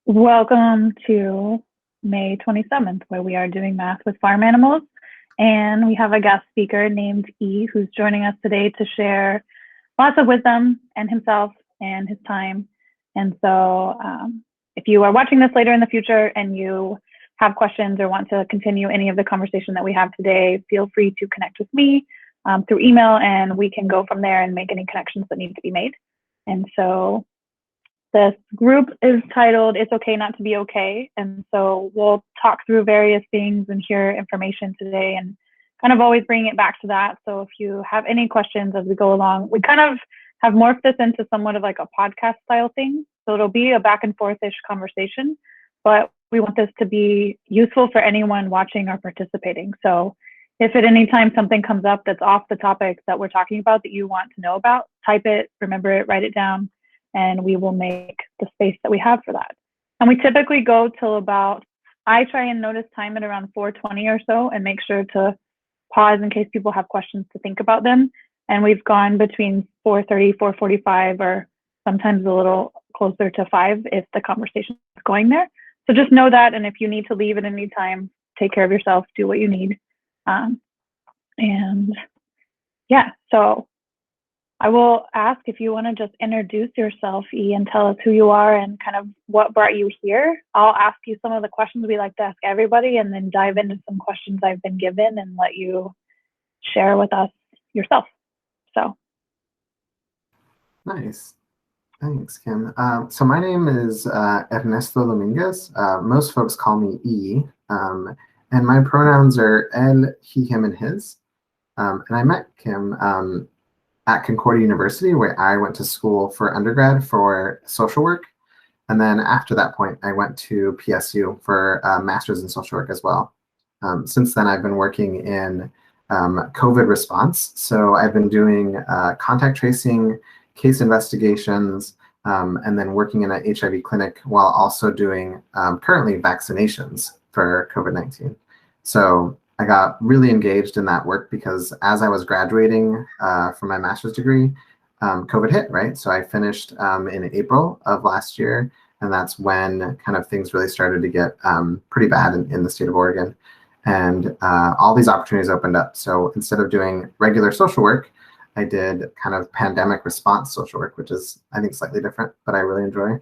Welcome to May 27th, where we are doing math with farm animals. And we have a guest speaker named E, who's joining us today to share lots of wisdom and himself and his time. And so if you are watching this later in the future and you have questions or want to continue any of the conversation that we have today, feel free to connect with me through email, and we can go from there and make any connections that need to be made. And so this group is titled It's Okay Not to Be Okay. And so we'll talk through various things and hear information today and kind of always bring it back to that. So if you have any questions as we go along, we kind of have morphed this into somewhat of like a podcast style thing. So it'll be a back and forth-ish conversation, but we want this to be useful for anyone watching or participating. So if at any time something comes up that's off the topic that we're talking about that you want to know about, type it, remember it, write it down, and we will make the space that we have for that. And we typically go till about, I try and notice time at around 4:20 or so and make sure to pause in case people have questions to think about them. And we've gone between 4:30, 4:45, or sometimes a little closer to 5 if the conversation is going there. So just know that, and if you need to leave at any time, take care of yourself, do what you need. And yeah, so I will ask if you want to just introduce yourself, E, and tell us who you are and kind of what brought you here. I'll ask you some of the questions we like to ask everybody and then dive into some questions I've been given and let you share with us yourself. So. Nice. Thanks, Kim. So my name is Ernesto Dominguez. Most folks call me E, and my pronouns are él, he, him, and his. And I met Kim at Concordia University, where I went to school for undergrad for social work. And then after that point, I went to PSU for a master's in social work as well. Since then, I've been working in COVID response. So I've been doing contact tracing, case investigations, and then working in an HIV clinic while also doing currently vaccinations for COVID-19. So I got really engaged in that work because as I was graduating from my master's degree, COVID hit, right? So I finished in April of last year, and that's when kind of things really started to get pretty bad in the state of Oregon. And all these opportunities opened up. So instead of doing regular social work, I did kind of pandemic response social work, which is, I think, slightly different, but I really enjoy.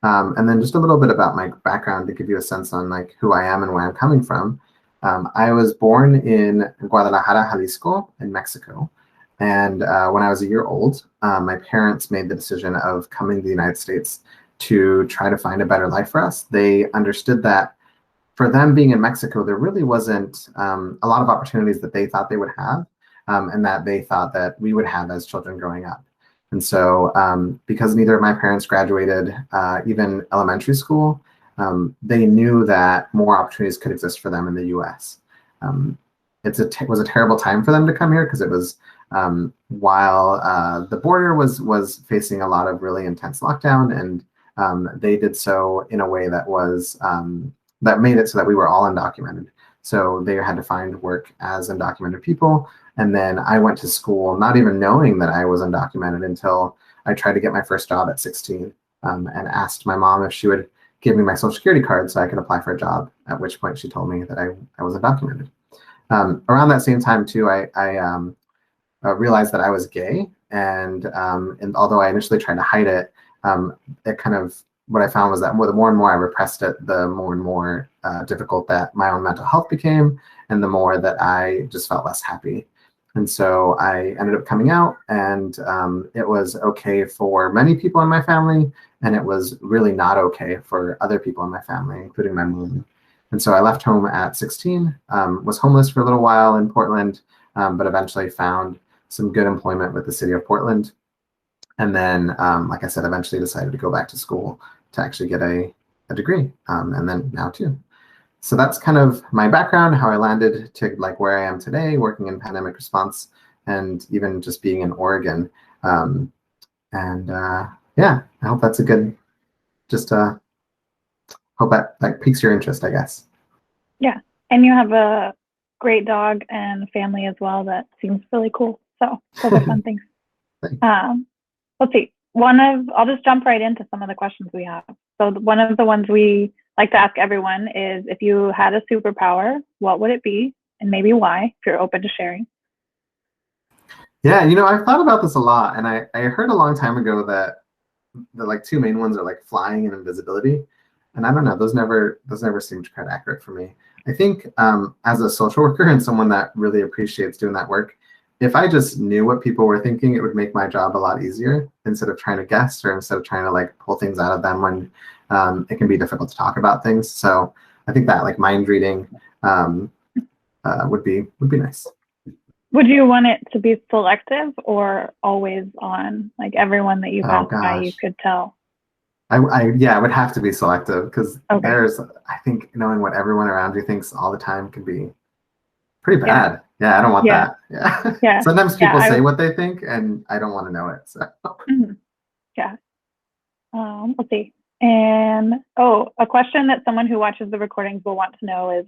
And then just a little bit about my background to give you a sense on like who I am and where I'm coming from. I was born in Guadalajara, Jalisco, in Mexico. And when I was a year old, my parents made the decision of coming to the United States to try to find a better life for us. They understood that for them being in Mexico, there really wasn't a lot of opportunities that they thought they would have, and that they thought that we would have as children growing up. And so because neither of my parents graduated even elementary school, they knew that more opportunities could exist for them in the U.S. It was a terrible time for them to come here because it was while the border was facing a lot of really intense lockdown, and they did so in a way that was that made it so that we were all undocumented. So they had to find work as undocumented people. And then I went to school not even knowing that I was undocumented until I tried to get my first job at 16 and asked my mom if she would give me my social security card so I could apply for a job, at which point she told me that I was undocumented. Around that same time too, I realized that I was gay. And although I initially tried to hide it, it kind of, what I found was that the more and more I repressed it, the more and more difficult that my own mental health became, and the more that I just felt less happy. And so I ended up coming out, and it was okay for many people in my family, and it was really not okay for other people in my family, including my mom. And so I left home at 16, was homeless for a little while in Portland, but eventually found some good employment with the city of Portland. And then, like I said, eventually decided to go back to school to actually get a degree, and then now too. So that's kind of my background, how I landed to like where I am today, working in pandemic response, and even just being in Oregon. Yeah, I hope that's a good, just hope that piques your interest, I guess. Yeah, and you have a great dog and family as well that seems really cool. So those are fun things. Let's see. I'll just jump right into some of the questions we have. So one of the ones we like to ask everyone is, if you had a superpower, what would it be? And maybe why, if you're open to sharing. Yeah, I've thought about this a lot, and I heard a long time ago that the like two main ones are like flying and invisibility, and I don't know, those never seemed quite accurate for me. I think as a social worker and someone that really appreciates doing that work, if I just knew what people were thinking, it would make my job a lot easier instead of trying to guess or instead of trying to like pull things out of them when it can be difficult to talk about things. So I think that like mind reading um, would be nice. Would you want it to be selective or always on? Like everyone that you Oh pass by, you gosh. could tell. Yeah, it would have to be selective because Okay. I think knowing what everyone around you thinks all the time can be pretty Yeah. bad. Yeah, I don't want Yeah. that. Yeah. Yeah. Sometimes Yeah. people say what they think and I don't want to know it. So, Yeah. Let's see. And a question that someone who watches the recordings will want to know is,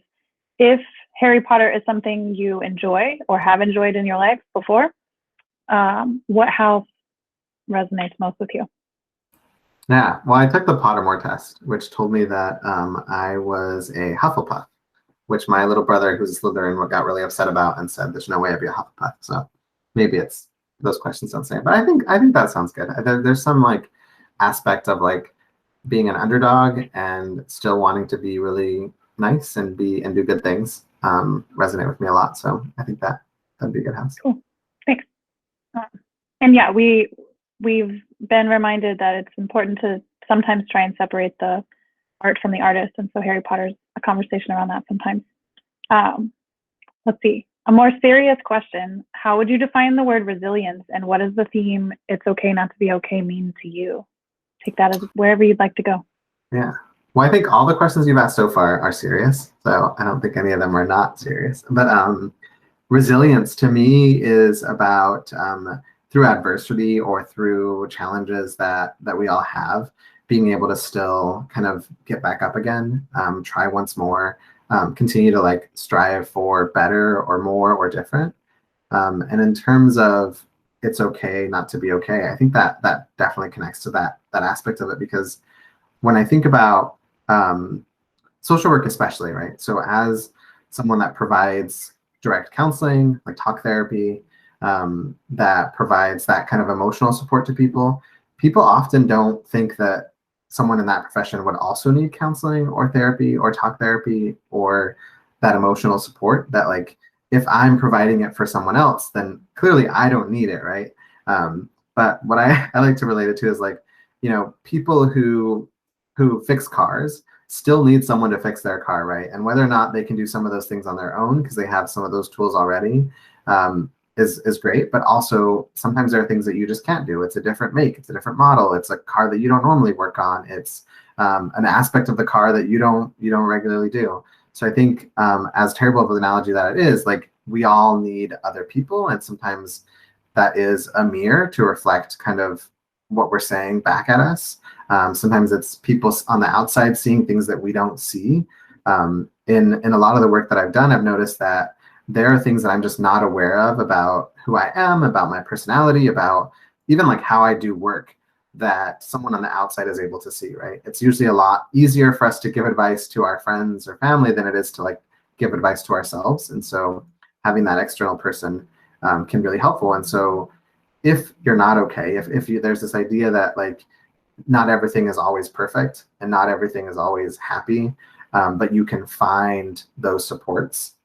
if Harry Potter is something you enjoy or have enjoyed in your life before, what house resonates most with you? yeah, well, I took the Pottermore test, which told me that I was a Hufflepuff, which my little brother, who's a Slytherin, got really upset about and said, "There's no way I'd be a Hufflepuff." So maybe it's those questions don't say it, but I think that sounds good. There's some like aspect of like being an underdog and still wanting to be really nice and do good things resonate with me a lot. So I think that'd be a good house. Cool. Thanks. Uh, and yeah, we've been reminded that it's important to sometimes try and separate the art from the artist, and so Harry Potter's a conversation around that sometimes. Um, let's see. A more serious question: how would you define the word resilience, and what does the theme "It's okay not to be okay" mean to you? Take that as wherever you'd like to go. Yeah. Well, I think all the questions you've asked so far are serious. So I don't think any of them are not serious. But resilience to me is about through adversity or through challenges that we all have, being able to still kind of get back up again, try once more, continue to like strive for better or more or different. And in terms of it's okay not to be okay, I think that definitely connects to that aspect of it because when I think about social work, especially, right? So, as someone that provides direct counseling, like talk therapy, that provides that kind of emotional support to people, people often don't think that someone in that profession would also need counseling or therapy or talk therapy or that emotional support. That, like, if I'm providing it for someone else, then clearly I don't need it, right? But what I like to relate it to is like, people who fix cars still need someone to fix their car, right? And whether or not they can do some of those things on their own because they have some of those tools already is great. But also sometimes there are things that you just can't do. It's a different make, it's a different model, it's a car that you don't normally work on. It's an aspect of the car that you don't regularly do. So I think as terrible of an analogy that it is, like we all need other people, and sometimes that is a mirror to reflect kind of what we're saying back at us. Sometimes it's people on the outside seeing things that we don't see. In a lot of the work that I've done, I've noticed that there are things that I'm just not aware of about who I am, about my personality, about even like how I do work that someone on the outside is able to see, right? It's usually a lot easier for us to give advice to our friends or family than it is to like give advice to ourselves. And so having that external person can be really helpful. And so if you're not okay, if there's this idea that like not everything is always perfect and not everything is always happy, but you can find those supports.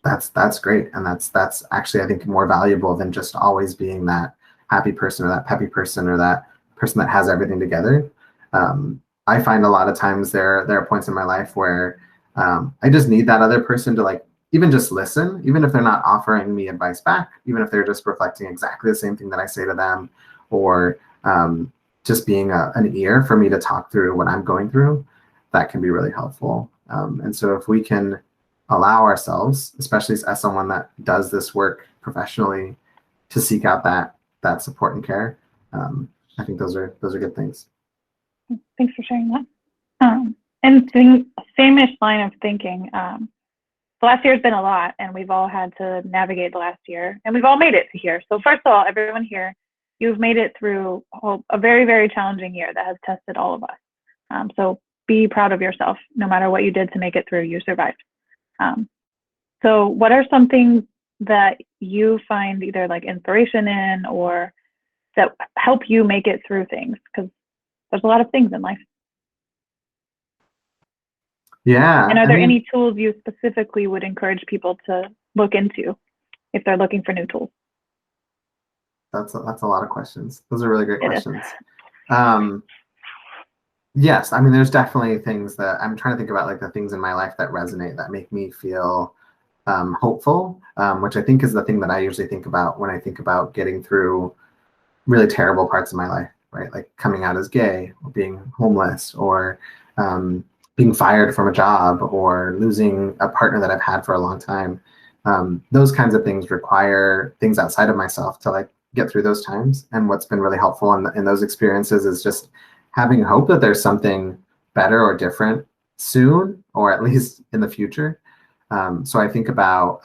That's great, and that's actually I think more valuable than just always being that happy person or that peppy person or that person that has everything together. I find a lot of times there are points in my life where I just need that other person to like even just listen, even if they're not offering me advice back, even if they're just reflecting exactly the same thing that I say to them, or just being an ear for me to talk through what I'm going through, that can be really helpful. And so if we can allow ourselves, especially as someone that does this work professionally, to seek out that support and care, I think those are good things. Thanks for sharing that. And same-ish line of thinking. The last year's been a lot, and we've all had to navigate the last year, and we've all made it to here. So first of all, everyone here, you've made it through a very, very challenging year that has tested all of us. So be proud of yourself. No matter what you did to make it through, you survived. So what are some things that you find either like inspiration in or that help you make it through things? Because there's a lot of things in life. Yeah. And are there any tools you specifically would encourage people to look into if they're looking for new tools? That's a lot of questions. Those are really great It is. questions. Yes, I mean, there's definitely things that I'm trying to think about, like the things in my life that resonate, that make me feel hopeful, which I think is the thing that I usually think about when I think about getting through really terrible parts of my life, right? Like coming out as gay, or being homeless, or being fired from a job, or losing a partner that I've had for a long time. Those kinds of things require things outside of myself to like get through those times. And what's been really helpful in those experiences is just having hope that there's something better or different soon, or at least in the future. So I think about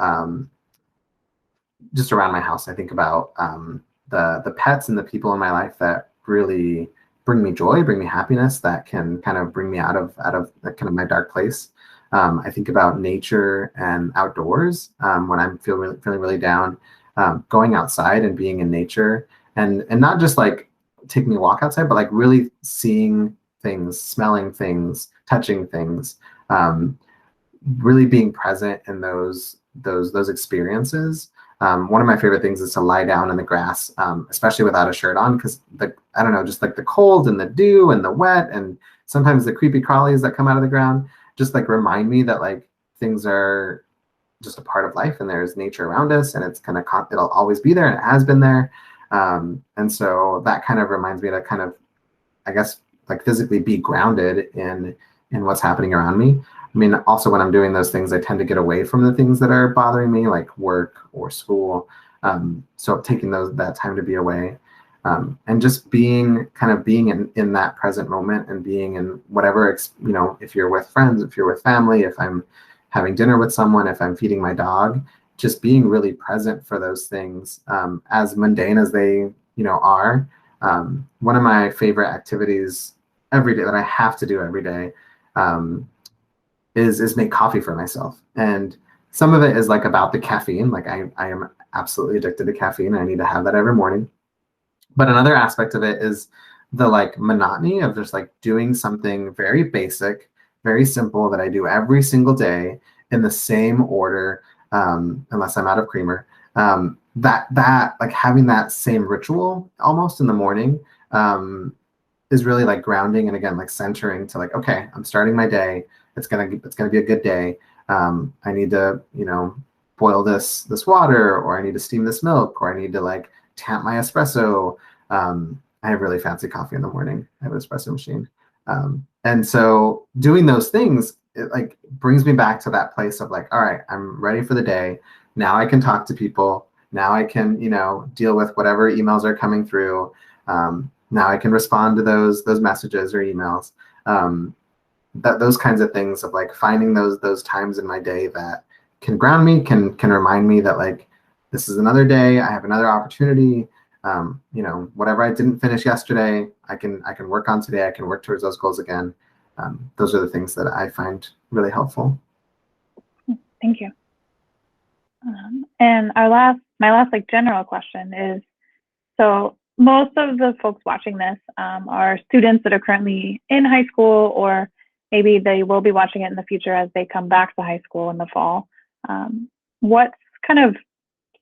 just around my house, I think about the pets and the people in my life that really bring me joy, bring me happiness, that can kind of bring me out of kind of my dark place. I think about nature and outdoors when I'm feeling really down. Going outside and being in nature, and not just like taking a walk outside, but like really seeing things, smelling things, touching things, really being present in those experiences. One of my favorite things is to lie down in the grass, especially without a shirt on, because I don't know, just like the cold and the dew and the wet and sometimes the creepy crawlies that come out of the ground just like remind me that like things are just a part of life and there's nature around us and it'll always be there and it has been there. And so that kind of reminds me to kind of, I guess, like physically be grounded in what's happening around me. I mean, also when I'm doing those things, I tend to get away from the things that are bothering me, like work or school. So taking that time to be away, and just being in that present moment and being in whatever, if you're with friends, if you're with family, if I'm having dinner with someone, if I'm feeding my dog, just being really present for those things, as mundane as they, are. One of my favorite activities every day that I have to do every day, is make coffee for myself. And some of it is like about the caffeine. Like I am absolutely addicted to caffeine. I need to have that every morning. But another aspect of it is the like monotony of just like doing something very basic, very simple that I do every single day in the same order, unless I'm out of creamer. That like having that same ritual almost in the morning is really like grounding and again like centering to like, okay, I'm starting my day. It's gonna be a good day. I need to boil this water, or I need to steam this milk, or I need to like tamp my espresso. I have really fancy coffee in the morning. I have an espresso machine, and so doing those things, it like brings me back to that place of like, all right, I'm ready for the day. Now I can talk to people. Now I can deal with whatever emails are coming through. Now I can respond to those messages or emails. Those kinds of things of like finding those times in my day that can ground me, can remind me that like this is another day. I have another opportunity. Whatever I didn't finish yesterday, I can work on today. I can work towards those goals again. Those are the things that I find really helpful. Thank you. And my last like general question is, so most of the folks watching this are students that are currently in high school, or maybe they will be watching it in the future as they come back to high school in the fall. What's kind of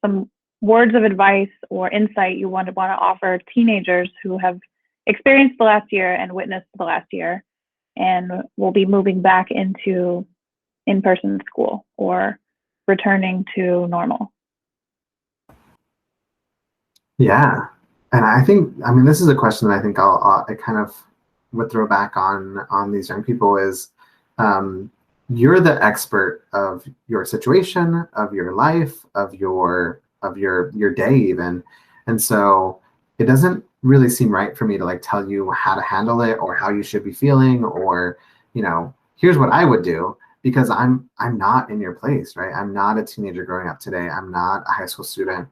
some words of advice or insight you want to offer teenagers who have experienced the last year and witnessed the last year and will be moving back into in-person school or returning to normal? Yeah. And I think, I mean, this is a question that I think I kind of would throw back on these young people is, you're the expert of your situation, of your life, of your day even. And so it doesn't really seem right for me to like tell you how to handle it or how you should be feeling, or, here's what I would do, because I'm not in your place, right? I'm not a teenager growing up today. I'm not a high school student.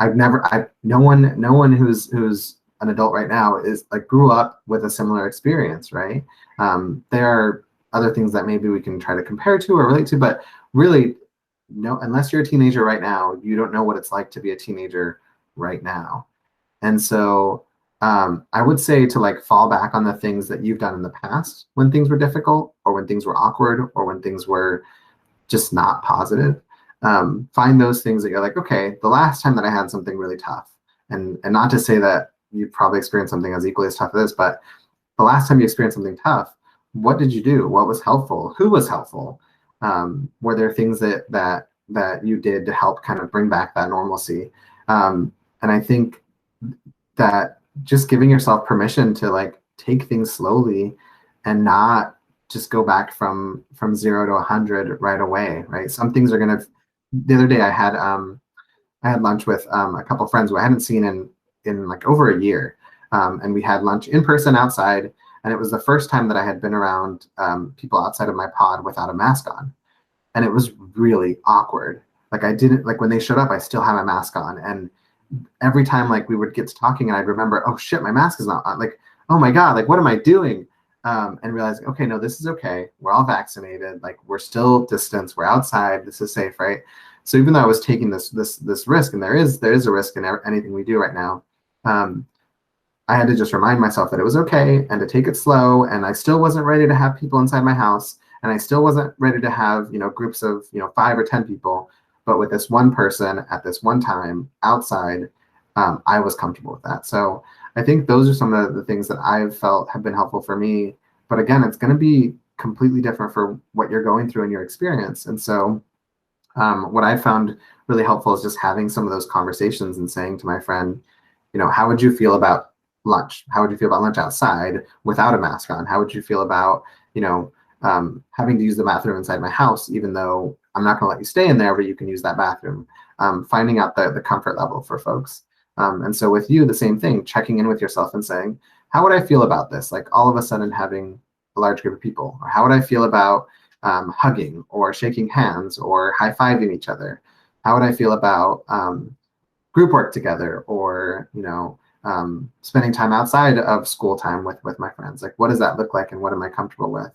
no one who's an adult right now is like grew up with a similar experience, right? There are other things that maybe we can try to compare to or relate to, but really, no, unless you're a teenager right now, you don't know what it's like to be a teenager right now. And so I would say to like fall back on the things that you've done in the past when things were difficult or when things were awkward or when things were just not positive. Find those things that you're like, okay, the last time that I had something really tough, and not to say that you've probably experienced something as equally as tough as this, but the last time you experienced something tough, what did you do? What was helpful? Who was helpful? Were there things that you did to help kind of bring back that normalcy? And I think that just giving yourself permission to like take things slowly and not just go back from 0 to 100 right away, right? Some things are gonna. The other day I had lunch with a couple friends who I hadn't seen in like over a year, and we had lunch in person outside, and it was the first time that I had been around people outside of my pod without a mask on, and it was really awkward. Like I didn't like when they showed up, I still had my mask on, and every time like we would get to talking and I'd remember, oh shit, my mask is not on. Like, oh my God, like what am I doing? And realizing, okay, no, this is okay. We're all vaccinated. Like we're still distanced. We're outside. This is safe, right? So even though I was taking this risk, and there is a risk in anything we do right now, I had to just remind myself that it was okay and to take it slow. And I still wasn't ready to have people inside my house, and I still wasn't ready to have groups of 5 or 10 people. But with this one person at this one time outside, I was comfortable with that. So I think those are some of the things that I've felt have been helpful for me. But again, it's going to be completely different for what you're going through in your experience. And so what I found really helpful is just having some of those conversations and saying to my friend, how would you feel about lunch? How would you feel about lunch outside without a mask on? How would you feel about, having to use the bathroom inside my house, even though I'm not going to let you stay in there, but you can use that bathroom? Finding out the comfort level for folks. And so with you, the same thing, checking in with yourself and saying, how would I feel about this? Like all of a sudden having a large group of people, or how would I feel about hugging or shaking hands or high-fiving each other? How would I feel about group work together, or spending time outside of school time with my friends? Like, what does that look like, and what am I comfortable with?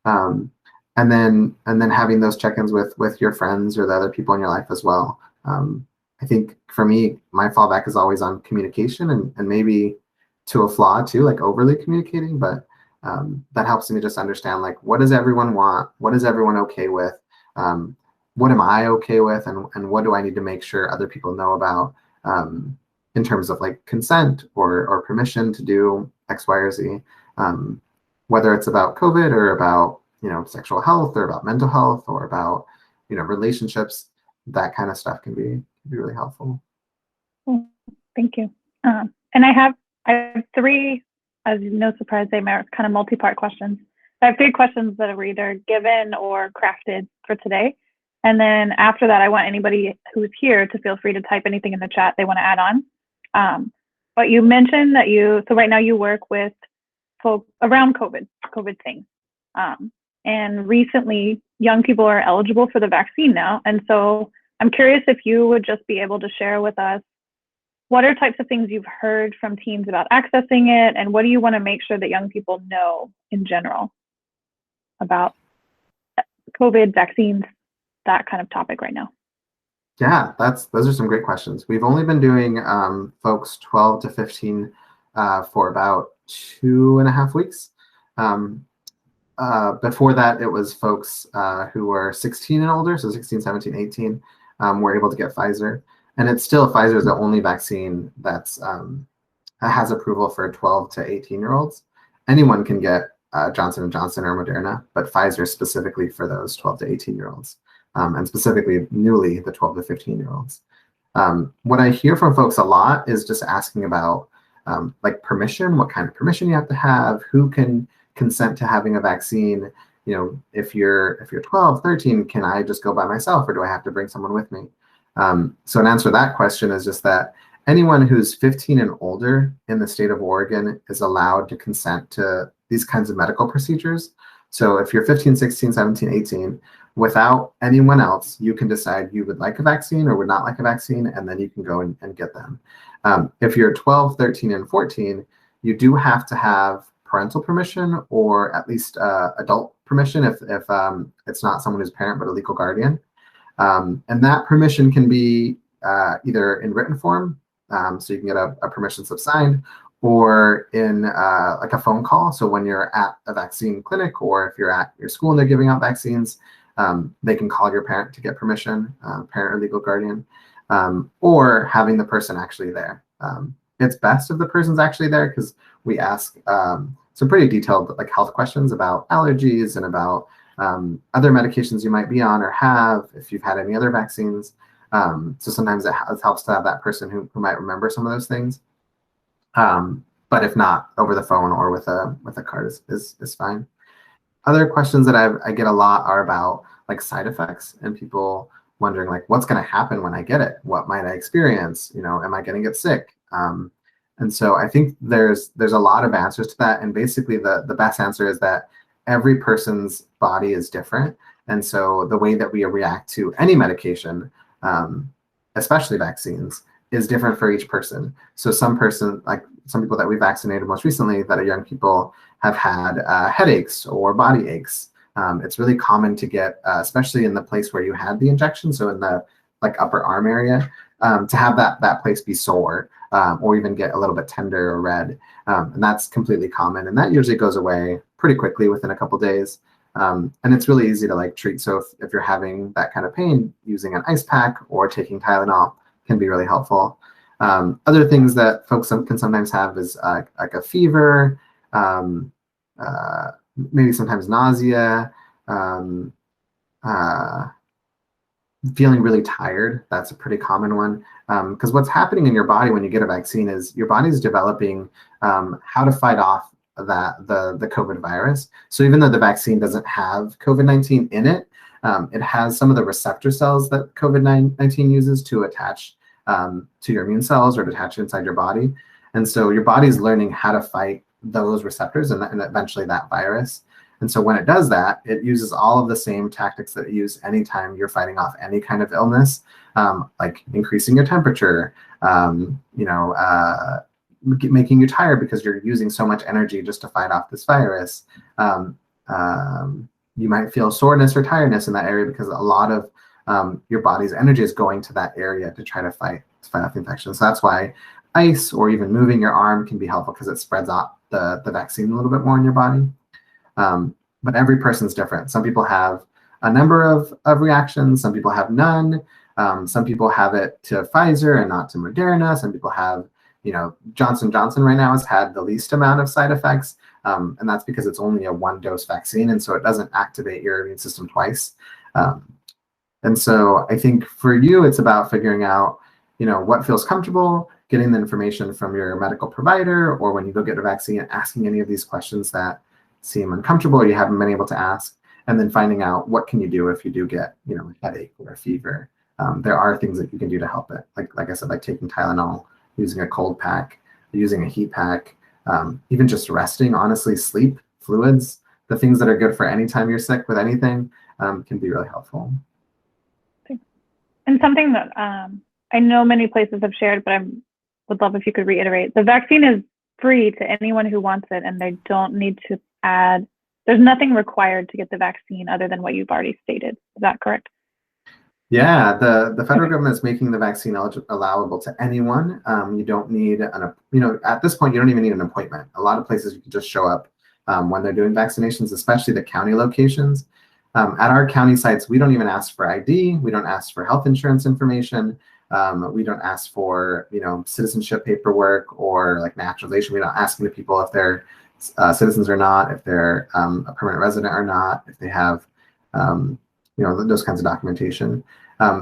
And then having those check-ins with your friends or the other people in your life as well. I think for me, my fallback is always on communication, and maybe to a flaw too, like overly communicating, but that helps me just understand, like, what does everyone want? What is everyone okay with? What am I okay with? And what do I need to make sure other people know about in terms of like consent or permission to do X, Y, or Z, whether it's about COVID or about, sexual health or about mental health or about, relationships. That kind of stuff can be really helpful. Thank you. And I have 3, as no surprise, they are kind of multi-part questions. I have 3 questions that are either given or crafted for today. And then after that, I want anybody who's here to feel free to type anything in the chat they want to add on. But you mentioned that so right now you work with folks around COVID things. And recently, young people are eligible for the vaccine now. And so I'm curious if you would just be able to share with us what are types of things you've heard from teens about accessing it, and what do you want to make sure that young people know in general about COVID, vaccines, that kind of topic right now? Yeah, those are some great questions. We've only been doing folks 12 to 15 for about 2.5 weeks. Before that, it was folks who were 16 and older, so 16, 17, 18, were able to get Pfizer. And it's still, Pfizer is the only vaccine that has approval for 12 to 18-year-olds. Anyone can get Johnson & Johnson or Moderna, but Pfizer specifically for those 12 to 18-year-olds, and specifically newly the 12 to 15-year-olds. What I hear from folks a lot is just asking about like permission, what kind of permission you have to have, who can consent to having a vaccine. If you're 12, 13, can I just go by myself, or do I have to bring someone with me? So an answer to that question is just that anyone who's 15 and older in the state of Oregon is allowed to consent to these kinds of medical procedures. So if you're 15, 16, 17, 18, without anyone else, you can decide you would like a vaccine or would not like a vaccine, and then you can go and get them. If you're 12, 13, and 14, you do have to have parental permission or at least adult permission if it's not someone who's a parent but a legal guardian. And that permission can be either in written form, so you can get a permission slip signed, or in like a phone call. So when you're at a vaccine clinic or if you're at your school and they're giving out vaccines, they can call your parent to get permission, parent or legal guardian, or having the person actually there. It's best if the person's actually there because we ask some pretty detailed like health questions about allergies and about other medications you might be on or have if you've had any other vaccines. So sometimes it helps to have that person who might remember some of those things. But if not, over the phone or with a card is fine. Other questions that I get a lot are about like side effects and people wondering like, what's going to happen when I get it? What might I experience? You know, am I going to get sick? And so I think there's a lot of answers to that. And basically the best answer is that every person's body is different. And so the way that we react to any medication, especially vaccines, is different for each person. So some people that we vaccinated most recently that are young people have had headaches or body aches. It's really common to get, especially in the place where you had the injection, so in the like upper arm area, to have that place be sore or even get a little bit tender or red. And that's completely common. And that usually goes away pretty quickly within a couple days. And it's really easy to like treat. So if you're having that kind of pain, using an ice pack or taking Tylenol can be really helpful. Other things that folks can sometimes have is like a fever, maybe sometimes nausea, feeling really tired. That's a pretty common one. Because what's happening in your body when you get a vaccine is your body's developing how to fight off the COVID virus. So even though the vaccine doesn't have COVID-19 in it, it has some of the receptor cells that COVID-19 uses to attach to your immune cells or to attach inside your body. And so your body's learning how to fight those receptors and eventually that virus. And so when it does that, it uses all of the same tactics that it uses anytime you're fighting off any kind of illness, like increasing your temperature, making you tired because you're using so much energy just to fight off this virus. You might feel soreness or tiredness in that area because a lot of your body's energy is going to that area to try to fight off the infection. So that's why ice or even moving your arm can be helpful because it spreads out the vaccine a little bit more in your body. But every person's different. Some people have a number of reactions. Some people have none. Some people have it to Pfizer and not to Moderna. Some people have, Johnson & Johnson right now has had the least amount of side effects. And that's because it's only a 1-dose vaccine. And so it doesn't activate your immune system twice. And so I think for you, it's about figuring out, what feels comfortable, getting the information from your medical provider, or when you go get a vaccine, asking any of these questions that seem uncomfortable or you haven't been able to ask, and then finding out what can you do if you do get, a headache or a fever. There are things that you can do to help it. Like I said, like taking Tylenol, using a cold pack, using a heat pack, even just resting, honestly, sleep, fluids, the things that are good for any time you're sick with anything can be really helpful. And something that I know many places have shared, but I would love if you could reiterate. The vaccine is free to anyone who wants it, and they don't need to add, there's nothing required to get the vaccine other than what you've already stated. Is that correct? Yeah, the federal government is making the vaccine allowable to anyone. You don't need at this point, you don't even need an appointment. A lot of places you can just show up when they're doing vaccinations, especially the county locations. At our county sites, we don't even ask for ID. We don't ask for health insurance information. We don't ask for, citizenship paperwork or like naturalization. We're not asking the people if they're citizens or not, if they're a permanent resident or not, if they have, those kinds of documentation.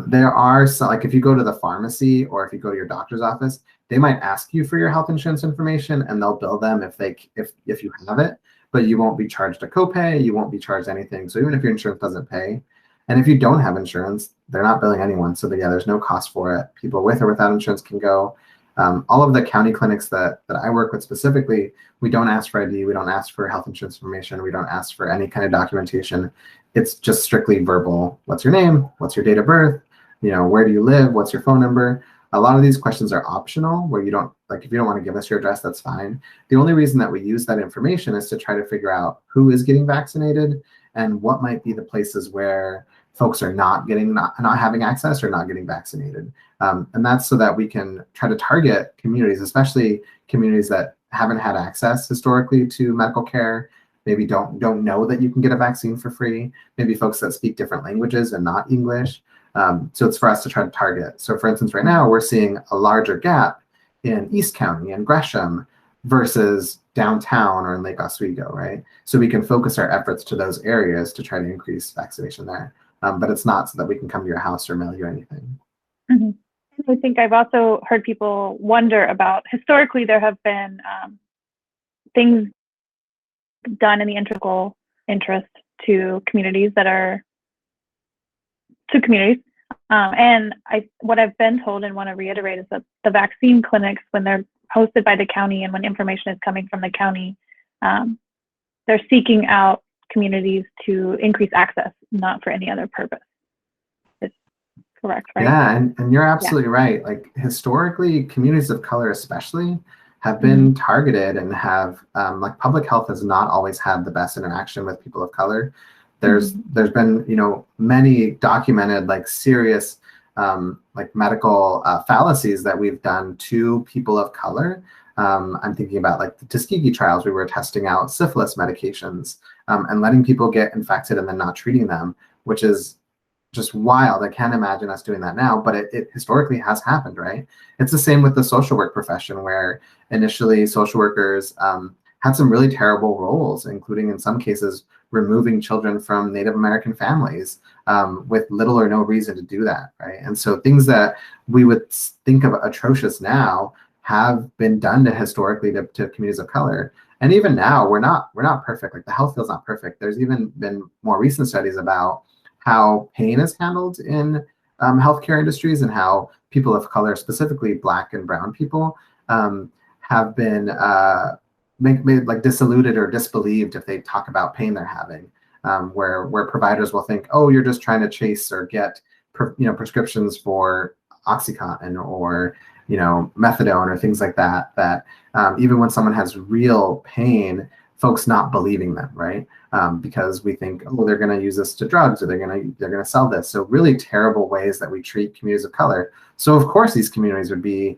There are some, like if you go to the pharmacy or if you go to your doctor's office, they might ask you for your health insurance information and they'll bill them if you have it, but you won't be charged a copay. You won't be charged anything. So even if your insurance doesn't pay, and if you don't have insurance, they're not billing anyone. So yeah, there's no cost for it. People with or without insurance can go. All of the county clinics that I work with specifically, we don't ask for ID, we don't ask for health insurance information, we don't ask for any kind of documentation. It's just strictly verbal. What's your name? What's your date of birth? Where do you live? What's your phone number? A lot of these questions are optional, where you don't, like, if you don't want to give us your address, that's fine. The only reason that we use that information is to try to figure out who is getting vaccinated and what might be the places where folks are not having access or not getting vaccinated. And that's so that we can try to target communities, especially communities that haven't had access historically to medical care, maybe don't know that you can get a vaccine for free, maybe folks that speak different languages and not English. So it's for us to try to target. So for instance, right now we're seeing a larger gap in East County and Gresham versus downtown or in Lake Oswego, right? So we can focus our efforts to those areas to try to increase vaccination there. But it's not so that we can come to your house or mail you anything. Mm-hmm. I think I've also heard people wonder about, historically, there have been things done in the integral interest to communities and what I've been told and want to reiterate is that the vaccine clinics, when they're hosted by the county and when information is coming from the county, they're seeking out communities to increase access, not for any other purpose. It's correct, right? Yeah, and you're absolutely right. Like historically, communities of color especially have been targeted and have like public health has not always had the best interaction with people of color. There's been many documented like serious like medical fallacies that we've done to people of color. I'm thinking about like the Tuskegee trials. We were testing out syphilis medications and letting people get infected and then not treating them, which is just wild. I can't imagine us doing that now, but it historically has happened, right? It's the same with the social work profession, where initially social workers had some really terrible roles, including in some cases removing children from Native American families with little or no reason to do that, right? And so things that we would think of atrocious now have been done historically to communities of color. And even now, we're not perfect. Like the health field's not perfect. There's even been more recent studies about how pain is handled in healthcare industries and how people of color, specifically Black and brown people, have been made like disillusioned or disbelieved if they talk about pain they're having, where providers will think, oh, you're just trying to chase or get prescriptions for OxyContin or methadone or things like that, that even when someone has real pain, folks not believing them, right? Because we think, oh, they're going to use this to drugs, or they're going to sell this. So really terrible ways that we treat communities of color. So of course these communities would be,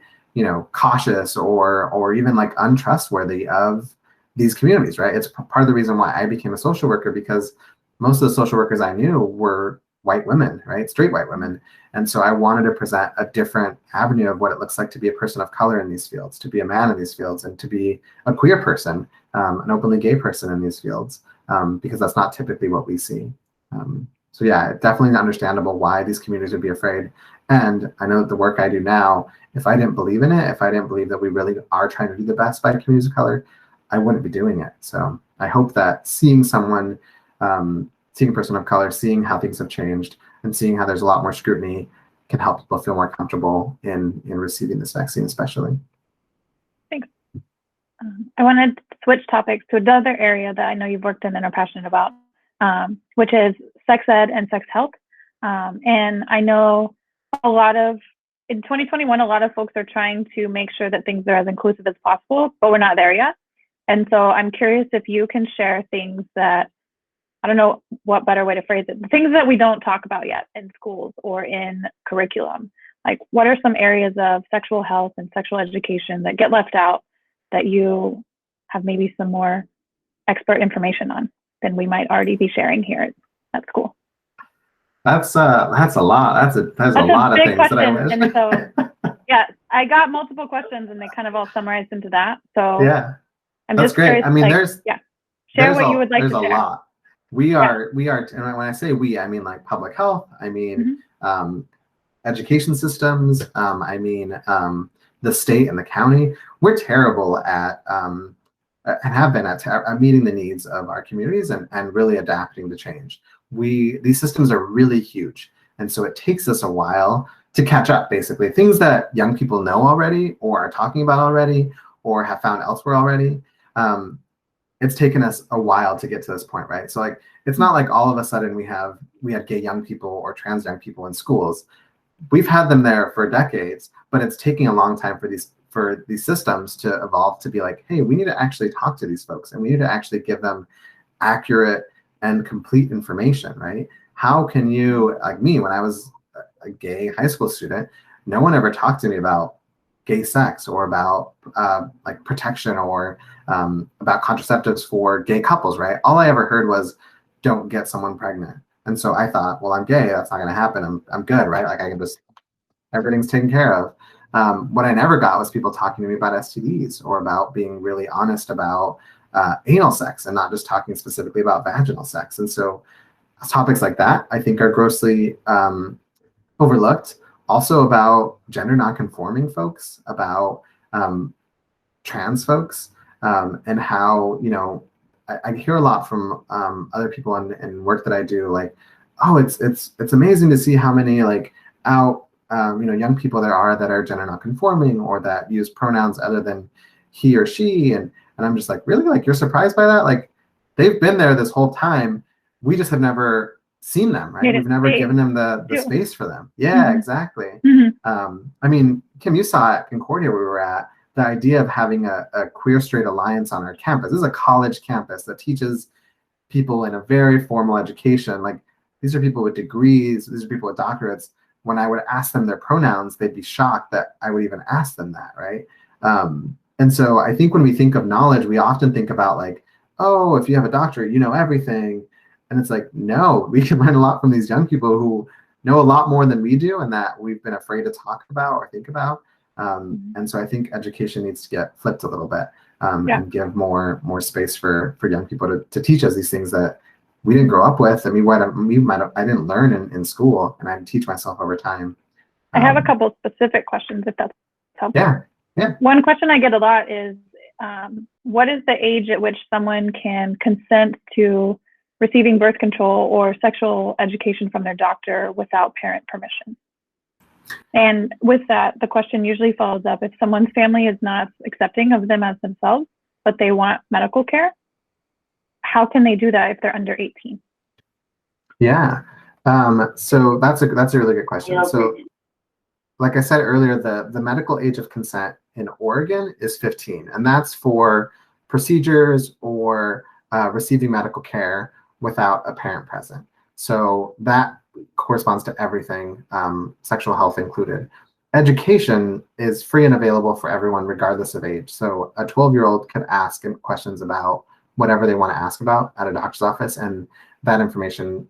cautious or even like untrustworthy of these communities, right? It's part of the reason why I became a social worker, because most of the social workers I knew were white women, right? Straight white women. And so I wanted to present a different avenue of what it looks like to be a person of color in these fields, to be a man in these fields, and to be a queer person, an openly gay person in these fields, because that's not typically what we see. So yeah, definitely understandable why these communities would be afraid. And I know that the work I do now, if I didn't believe in it, if I didn't believe that we really are trying to do the best by communities of color, I wouldn't be doing it. So I hope that seeing someone, seeing a person of color, seeing how things have changed, and seeing how there's a lot more scrutiny can help people feel more comfortable in receiving this vaccine, especially. Thanks. I wanted to switch topics to another area that I know you've worked in and are passionate about, which is sex ed and sex health. And I know in 2021, a lot of folks are trying to make sure that things are as inclusive as possible, but we're not there yet. And so I'm curious if you can share things that, I don't know what better way to phrase it, the things that we don't talk about yet in schools or in curriculum. Like, what are some areas of sexual health and sexual education that get left out that you have maybe some more expert information on than we might already be sharing here at school? That's a lot. That's a lot of things question. That I wish. And so, yeah, I got multiple questions and they kind of all summarized into that. So yeah, I'm that's just great. curious, I mean, share what you would like to share. There's a lot. We are, and when I say we, I mean like public health. I mean education systems. I mean the state and the county. We're terrible at and have been at meeting the needs of our communities and really adapting to change. These systems are really huge, and so it takes us a while to catch up, basically. Things that young people know already or are talking about already or have found elsewhere already. It's taken us a while to get to this point, right? So like, it's not like all of a sudden we had gay young people or trans young people in schools. We've had them there for decades, but it's taking a long time for these systems to evolve to be like, hey, we need to actually talk to these folks and we need to actually give them accurate and complete information, right? How can you, like me, when I was a gay high school student, no one ever talked to me about gay sex or about like protection or about contraceptives for gay couples, right? All I ever heard was, don't get someone pregnant. And so I thought, well, I'm gay, that's not gonna happen. I'm good, right? Like I can just, everything's taken care of. What I never got was people talking to me about STDs or about being really honest about anal sex and not just talking specifically about vaginal sex. And so topics like that, I think, are grossly overlooked. Also about gender nonconforming folks, about trans folks, and how, you know, I hear a lot from other people in work that I do, like, oh, it's amazing to see how many like out you know, young people there are that are gender nonconforming or that use pronouns other than he or she, and I'm just like, really? Like, you're surprised by that? Like, they've been there this whole time. We just have never seen them, right? We've never given them the space for them. Yeah, exactly. I mean, Kim, you saw at Concordia where we were at, the idea of having a queer straight alliance on our campus. This is a college campus that teaches people in a very formal education. Like, these are people with degrees, these are people with doctorates. When I would ask them their pronouns, they'd be shocked that I would even ask them that, right? And so I think when we think of knowledge, we often think about like, oh, if you have a doctorate, you know everything. And it's like, no, we can learn a lot from these young people who know a lot more than we do and that we've been afraid to talk about or think about. And so I think education needs to get flipped a little bit and give more space for young people to teach us these things that we didn't grow up with. I mean, I didn't learn in school, and I teach myself over time. I have a couple specific questions, if that's helpful. Yeah. One question I get a lot is, what is the age at which someone can consent to receiving birth control or sexual education from their doctor without parent permission? And with that, the question usually follows up, if someone's family is not accepting of them as themselves, but they want medical care, how can they do that if they're under 18? Yeah. So that's a really good question. So like I said earlier, the medical age of consent in Oregon is 15, and that's for procedures or receiving medical care without a parent present. So that corresponds to everything, sexual health included. Education is free and available for everyone regardless of age. So a 12-year-old could ask questions about whatever they want to ask about at a doctor's office, and that information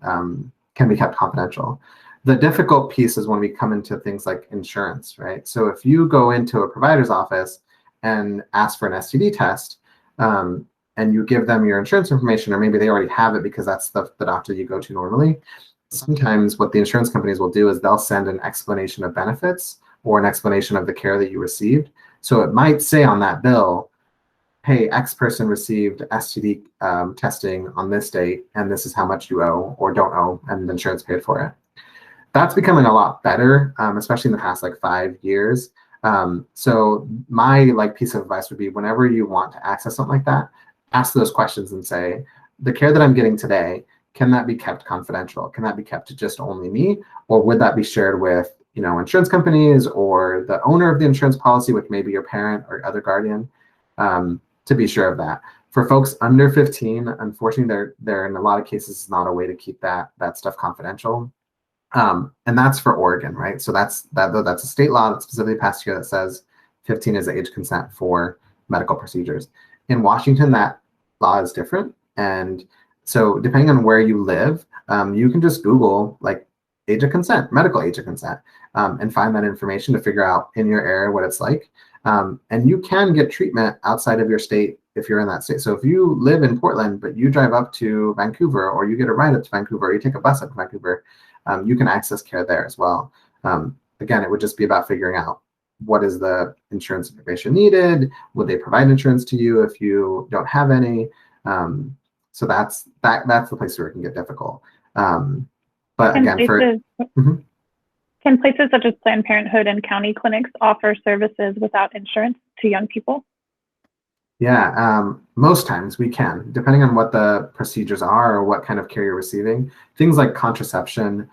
can be kept confidential. The difficult piece is when we come into things like insurance, right? So if you go into a provider's office and ask for an STD test, and you give them your insurance information, or maybe they already have it because that's the doctor you go to normally, sometimes what the insurance companies will do is they'll send an explanation of benefits or an explanation of the care that you received. So it might say on that bill, hey, X person received STD testing on this date, and this is how much you owe or don't owe, and the insurance paid for it. That's becoming a lot better, especially in the past like 5 years. So my piece of advice would be, whenever you want to access something like that, ask those questions and say, the care that I'm getting today, can that be kept confidential? Can that be kept to just only me? Or would that be shared with, insurance companies or the owner of the insurance policy, which may be your parent or other guardian, to be sure of that. For folks under 15, unfortunately, there in a lot of cases is not a way to keep that stuff confidential. And that's for Oregon, right? So that's a state law that specifically passed here that says 15 is the age consent for medical procedures. In Washington, that law is different. And so depending on where you live, you can just Google age of consent, medical age of consent, and find that information to figure out in your area what it's like. And you can get treatment outside of your state if you're in that state. So if you live in Portland, but you drive up to Vancouver, or you get a ride up to Vancouver, or you take a bus up to Vancouver, you can access care there as well. Again, it would just be about figuring out what is the insurance information needed. Would they provide insurance to you if you don't have any? So that's the place where it can get difficult. But again, Can places such as Planned Parenthood and county clinics offer services without insurance to young people? Yeah, most times we can, depending on what the procedures are or what kind of care you're receiving. Things like contraception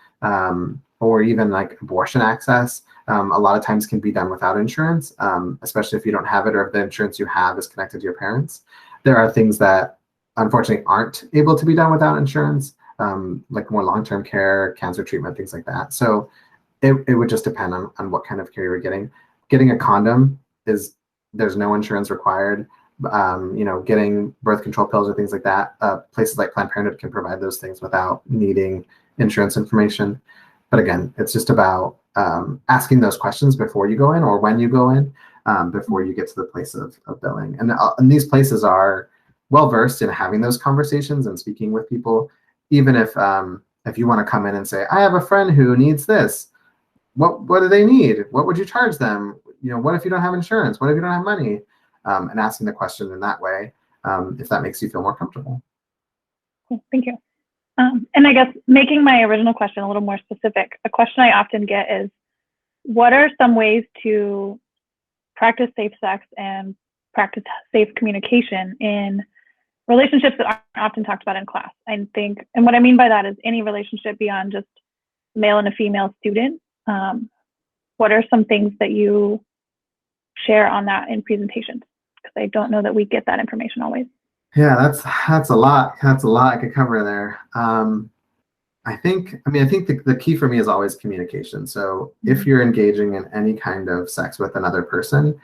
or even like abortion access, a lot of times can be done without insurance, especially if you don't have it or if the insurance you have is connected to your parents. There are things that unfortunately aren't able to be done without insurance, like more long-term care, cancer treatment, things like that. So it would just depend on what kind of care you're getting. Getting a condom is there's no insurance required. Getting birth control pills or things like that. Places like Planned Parenthood can provide those things without needing insurance information. But again, it's just about asking those questions before you go in or when you go in, before you get to the place of billing. And these places are well versed in having those conversations and speaking with people, even if you want to come in and say, I have a friend who needs this. What do they need? What would you charge them? What if you don't have insurance? What if you don't have money? And asking the question in that way, if that makes you feel more comfortable. Cool. Thank you. And I guess making my original question a little more specific, a question I often get is, what are some ways to practice safe sex and practice safe communication in relationships that aren't often talked about in class? I think, and what I mean by that is any relationship beyond just male and a female student. What are some things that you share on that in presentations? Because I don't know that we get that information always. Yeah, that's a lot. That's a lot I could cover there. I think the key for me is always communication. So if you're engaging in any kind of sex with another person,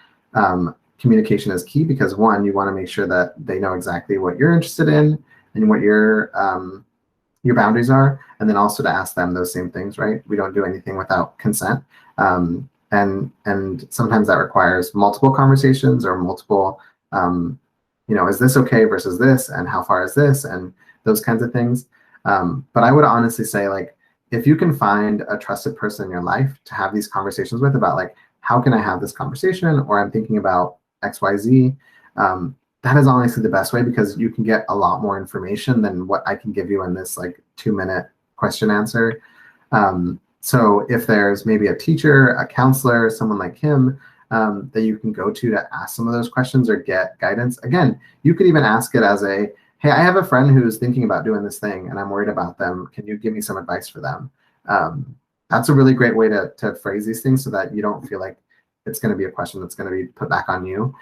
communication is key because one, you want to make sure that they know exactly what you're interested in and what your boundaries are, and then also to ask them those same things, right? We don't do anything without consent. And sometimes that requires multiple conversations or multiple, is this okay versus this, and how far is this, and those kinds of things. But I would honestly say, like, if you can find a trusted person in your life to have these conversations with about, like, how can I have this conversation, or I'm thinking about XYZ, that is honestly the best way because you can get a lot more information than what I can give you in this like 2-minute question answer. So if there's maybe a teacher, a counselor, someone like him that you can go to ask some of those questions or get guidance. Again, you could even ask it as a, hey, I have a friend who's thinking about doing this thing and I'm worried about them. Can you give me some advice for them? That's a really great way to phrase these things so that you don't feel like it's going to be a question that's going to be put back on you.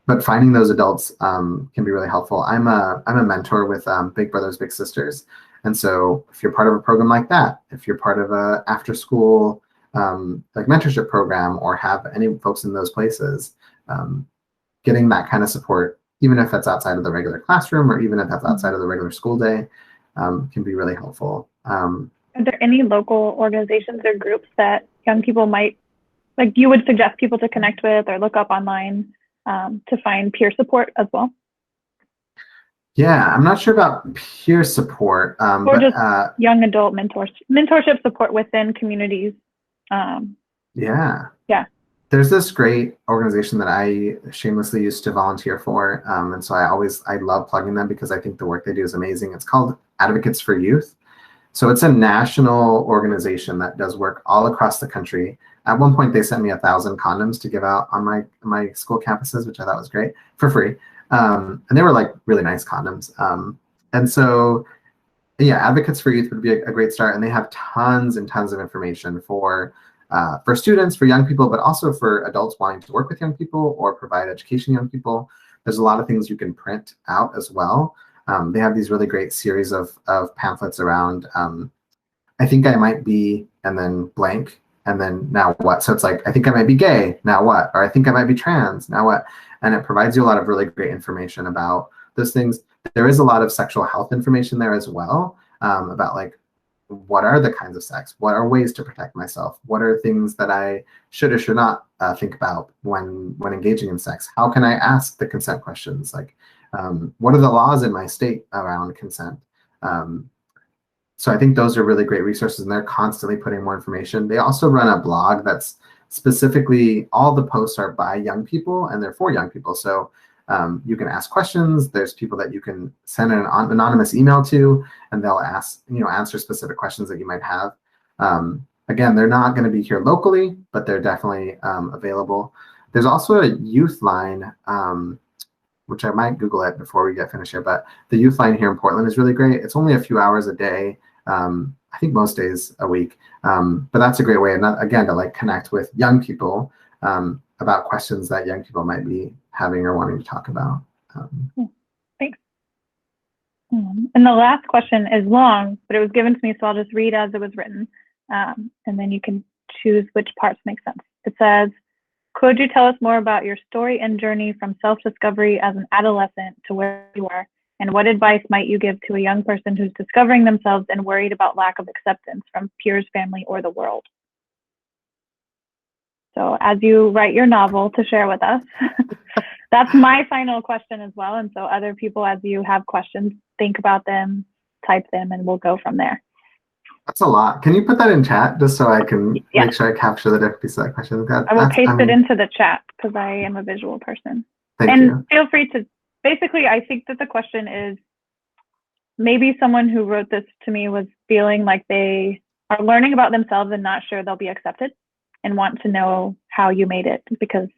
But finding those adults can be really helpful. I'm a mentor with Big Brothers Big Sisters, and so if you're part of a program like that, if you're part of a after school like mentorship program or have any folks in those places, getting that kind of support, even if that's outside of the regular classroom or even if that's outside of the regular school day, can be really helpful. Are there any local organizations or groups that young people might, like, you would suggest people to connect with or look up online to find peer support as well? Yeah, I'm not sure about peer support. Or just young adult mentorship support within communities. Yeah. Yeah. There's this great organization that I shamelessly used to volunteer for. And so I love plugging them because I think the work they do is amazing. It's called Advocates for Youth. So it's a national organization that does work all across the country. At one point, they sent me 1,000 condoms to give out on my school campuses, which I thought was great, for free. And they were like really nice condoms. And so, yeah, Advocates for Youth would be a great start. And they have tons and tons of information for students, for young people, but also for adults wanting to work with young people or provide education to young people. There's a lot of things you can print out as well. They have these really great series of pamphlets around, I think I might be, and then blank, and then now what? So it's like, I think I might be gay, now what? Or I think I might be trans, now what? And it provides you a lot of really great information about those things. There is a lot of sexual health information there as well, about like, what are the kinds of sex? What are ways to protect myself? What are things that I should or should not think about when engaging in sex? How can I ask the consent questions? Like, what are the laws in my state around consent? So I think those are really great resources, and they're constantly putting more information. They also run a blog that's specifically, all the posts are by young people and they're for young people. So you can ask questions. There's people that you can send an anonymous email to, and they'll answer specific questions that you might have. again, they're not going to be here locally, but they're definitely available. There's also a youth line, which I might Google it before we get finished here, but the youth line here in Portland is really great. It's only a few hours a day. I think most days a week, but that's a great way, again, to like connect with young people about questions that young people might be having or wanting to talk about. Thanks. And the last question is long, but it was given to me, so I'll just read as it was written, and then you can choose which parts make sense. It says, could you tell us more about your story and journey from self-discovery as an adolescent to where you are? And what advice might you give to a young person who's discovering themselves and worried about lack of acceptance from peers, family, or the world? So as you write your novel to share with us, that's my final question as well. And so other people, as you have questions, think about them, type them, and we'll go from there. That's a lot. Can you put that in chat just so I can make sure I capture the different pieces of that question? I will paste it into the chat because I am a visual person. Thank you. Feel free to, basically, I think that the question is, maybe someone who wrote this to me was feeling like they are learning about themselves and not sure they'll be accepted and want to know how you made it because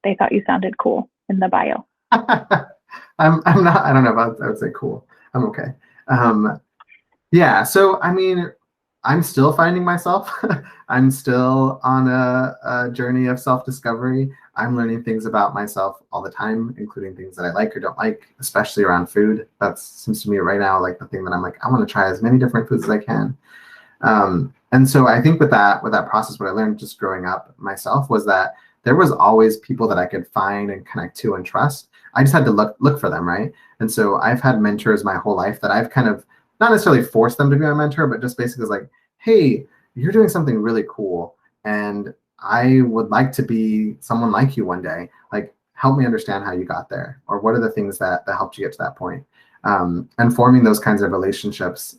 they thought you sounded cool in the bio. I'm not, I don't know about, I would say cool. I'm okay. Yeah, so I mean, I'm still finding myself. I'm still on a journey of self-discovery. I'm learning things about myself all the time, including things that I like or don't like, especially around food. That seems to me right now like the thing that I'm like, I want to try as many different foods as I can. And so I think with that process, what I learned just growing up myself was that there was always people that I could find and connect to and trust. I just had to look for them, right? And so I've had mentors my whole life that I've kind of not necessarily forced them to be my mentor, but just basically was like, hey, you're doing something really cool, and I would like to be someone like you one day. Like, help me understand how you got there, or what are the things that helped you get to that point. And forming those kinds of relationships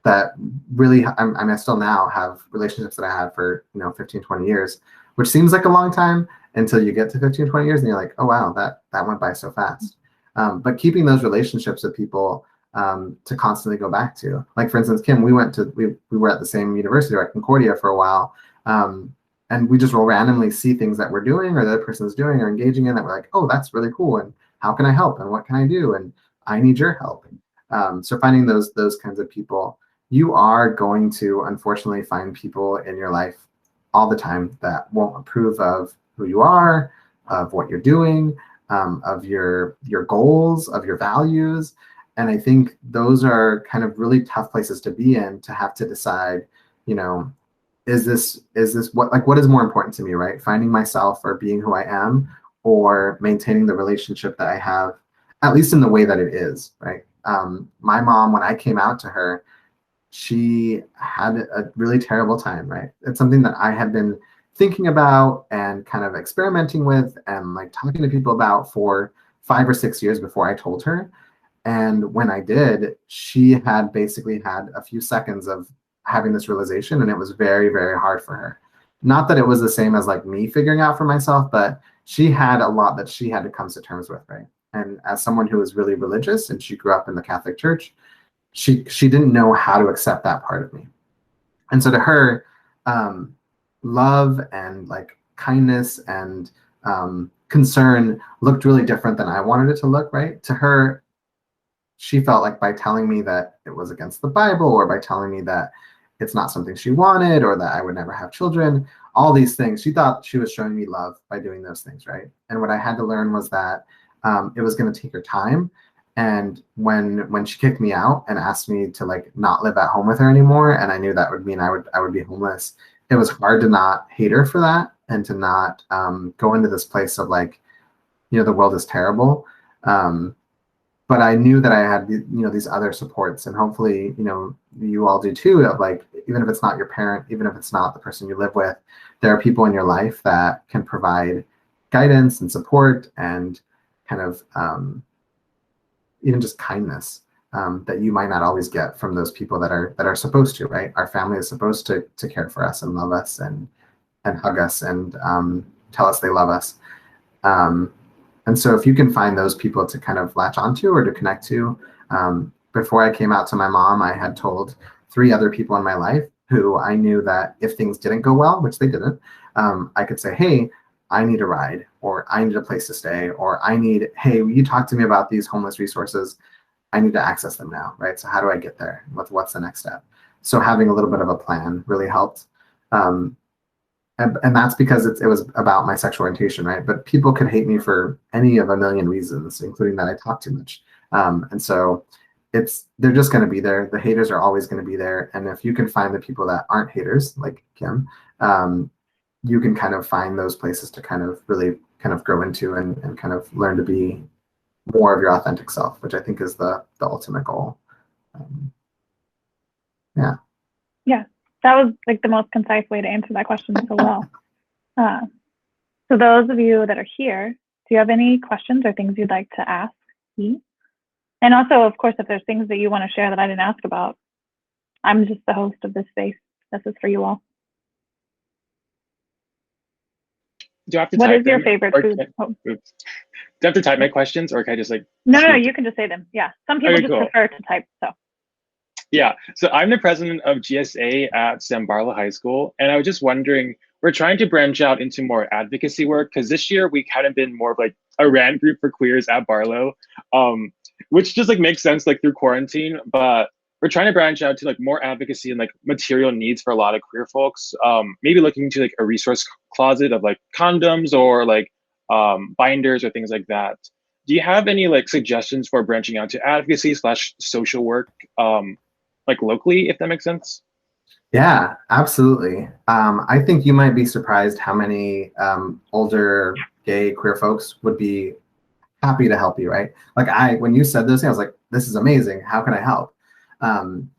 that really, I still now have relationships that I had for 15, 20 years, which seems like a long time until you get to 15, 20 years and you're like, oh wow, that went by so fast. But keeping those relationships with people to constantly go back to. Like for instance, Kim, we were at the same university or at Concordia for a while, and we just will randomly see things that we're doing or the other person's doing or engaging in that we're like, oh, that's really cool, and how can I help, and what can I do, and I need your help. So finding those kinds of people. You are going to unfortunately find people in your life all the time that won't approve of who you are, of what you're doing, of your goals, of your values. And I think those are kind of really tough places to be in, to have to decide, is this what is more important to me, right? Finding myself or being who I am, or maintaining the relationship that I have, at least in the way that it is, right? My mom, when I came out to her, she had a really terrible time, right? It's something that I had been thinking about and kind of experimenting with and like talking to people about for 5 or 6 years before I told her. And when I did, she had basically had a few seconds of having this realization, and it was very, very hard for her. Not that it was the same as like me figuring out for myself, but she had a lot that she had to come to terms with, right? And as someone who was really religious, and she grew up in the Catholic Church, she didn't know how to accept that part of me. And so to her, love and like kindness and concern looked really different than I wanted it to look, right? To her, she felt like by telling me that it was against the Bible, or by telling me that it's not something she wanted, or that I would never have children, all these things, she thought she was showing me love by doing those things, right? And what I had to learn was that it was going to take her time. And when she kicked me out and asked me to like not live at home with her anymore, and I knew that would mean I would be homeless, it was hard to not hate her for that, and to not go into this place of like, the world is terrible. But I knew that I had these other supports, and hopefully you all do too, of like, even if it's not your parent, even if it's not the person you live with, there are people in your life that can provide guidance and support and kind of even just kindness that you might not always get from those people that are supposed to, right? Our family is supposed to care for us and love us and hug us and tell us they love us. And so if you can find those people to kind of latch onto or to connect to, before I came out to my mom, I had told 3 other people in my life who I knew that if things didn't go well, which they didn't, I could say, hey, I need a ride, or I need a place to stay, or I need, hey, will you talk to me about these homeless resources? I need to access them now, right? So how do I get there? What's the next step? So having a little bit of a plan really helped. Um, and that's because it was about my sexual orientation, right? But people could hate me for any of a million reasons, including that I talk too much. And so they're just going to be there. The haters are always going to be there. And if you can find the people that aren't haters, like Kim, you can kind of find those places to kind of really kind of grow into and kind of learn to be more of your authentic self, which I think is the ultimate goal. Yeah. Yeah, that was like the most concise way to answer that question so well. So those of you that are here, do you have any questions or things you'd like to ask me? And also, of course, if there's things that you want to share that I didn't ask about, I'm just the host of this space. This is for you all. Do I have to what type is your them, favorite food? Do I have to type my questions, or can I just like? No, you can just say them. Yeah, some people just prefer to type. So. Yeah, so I'm the president of GSA at San Barlow High School, and I was just wondering, we're trying to branch out into more advocacy work because this year we kind of been more of like a rant group for queers at Barlow, which just like makes sense like through quarantine, but we're trying to branch out to like more advocacy and like material needs for a lot of queer folks. Maybe looking into like a resource closet of like condoms or like binders or things like that. Do you have any like suggestions for branching out to advocacy / social work, like locally, if that makes sense? Yeah, absolutely. I think you might be surprised how many older gay queer folks would be happy to help you, right? Like when you said this, I was like, this is amazing. How can I help?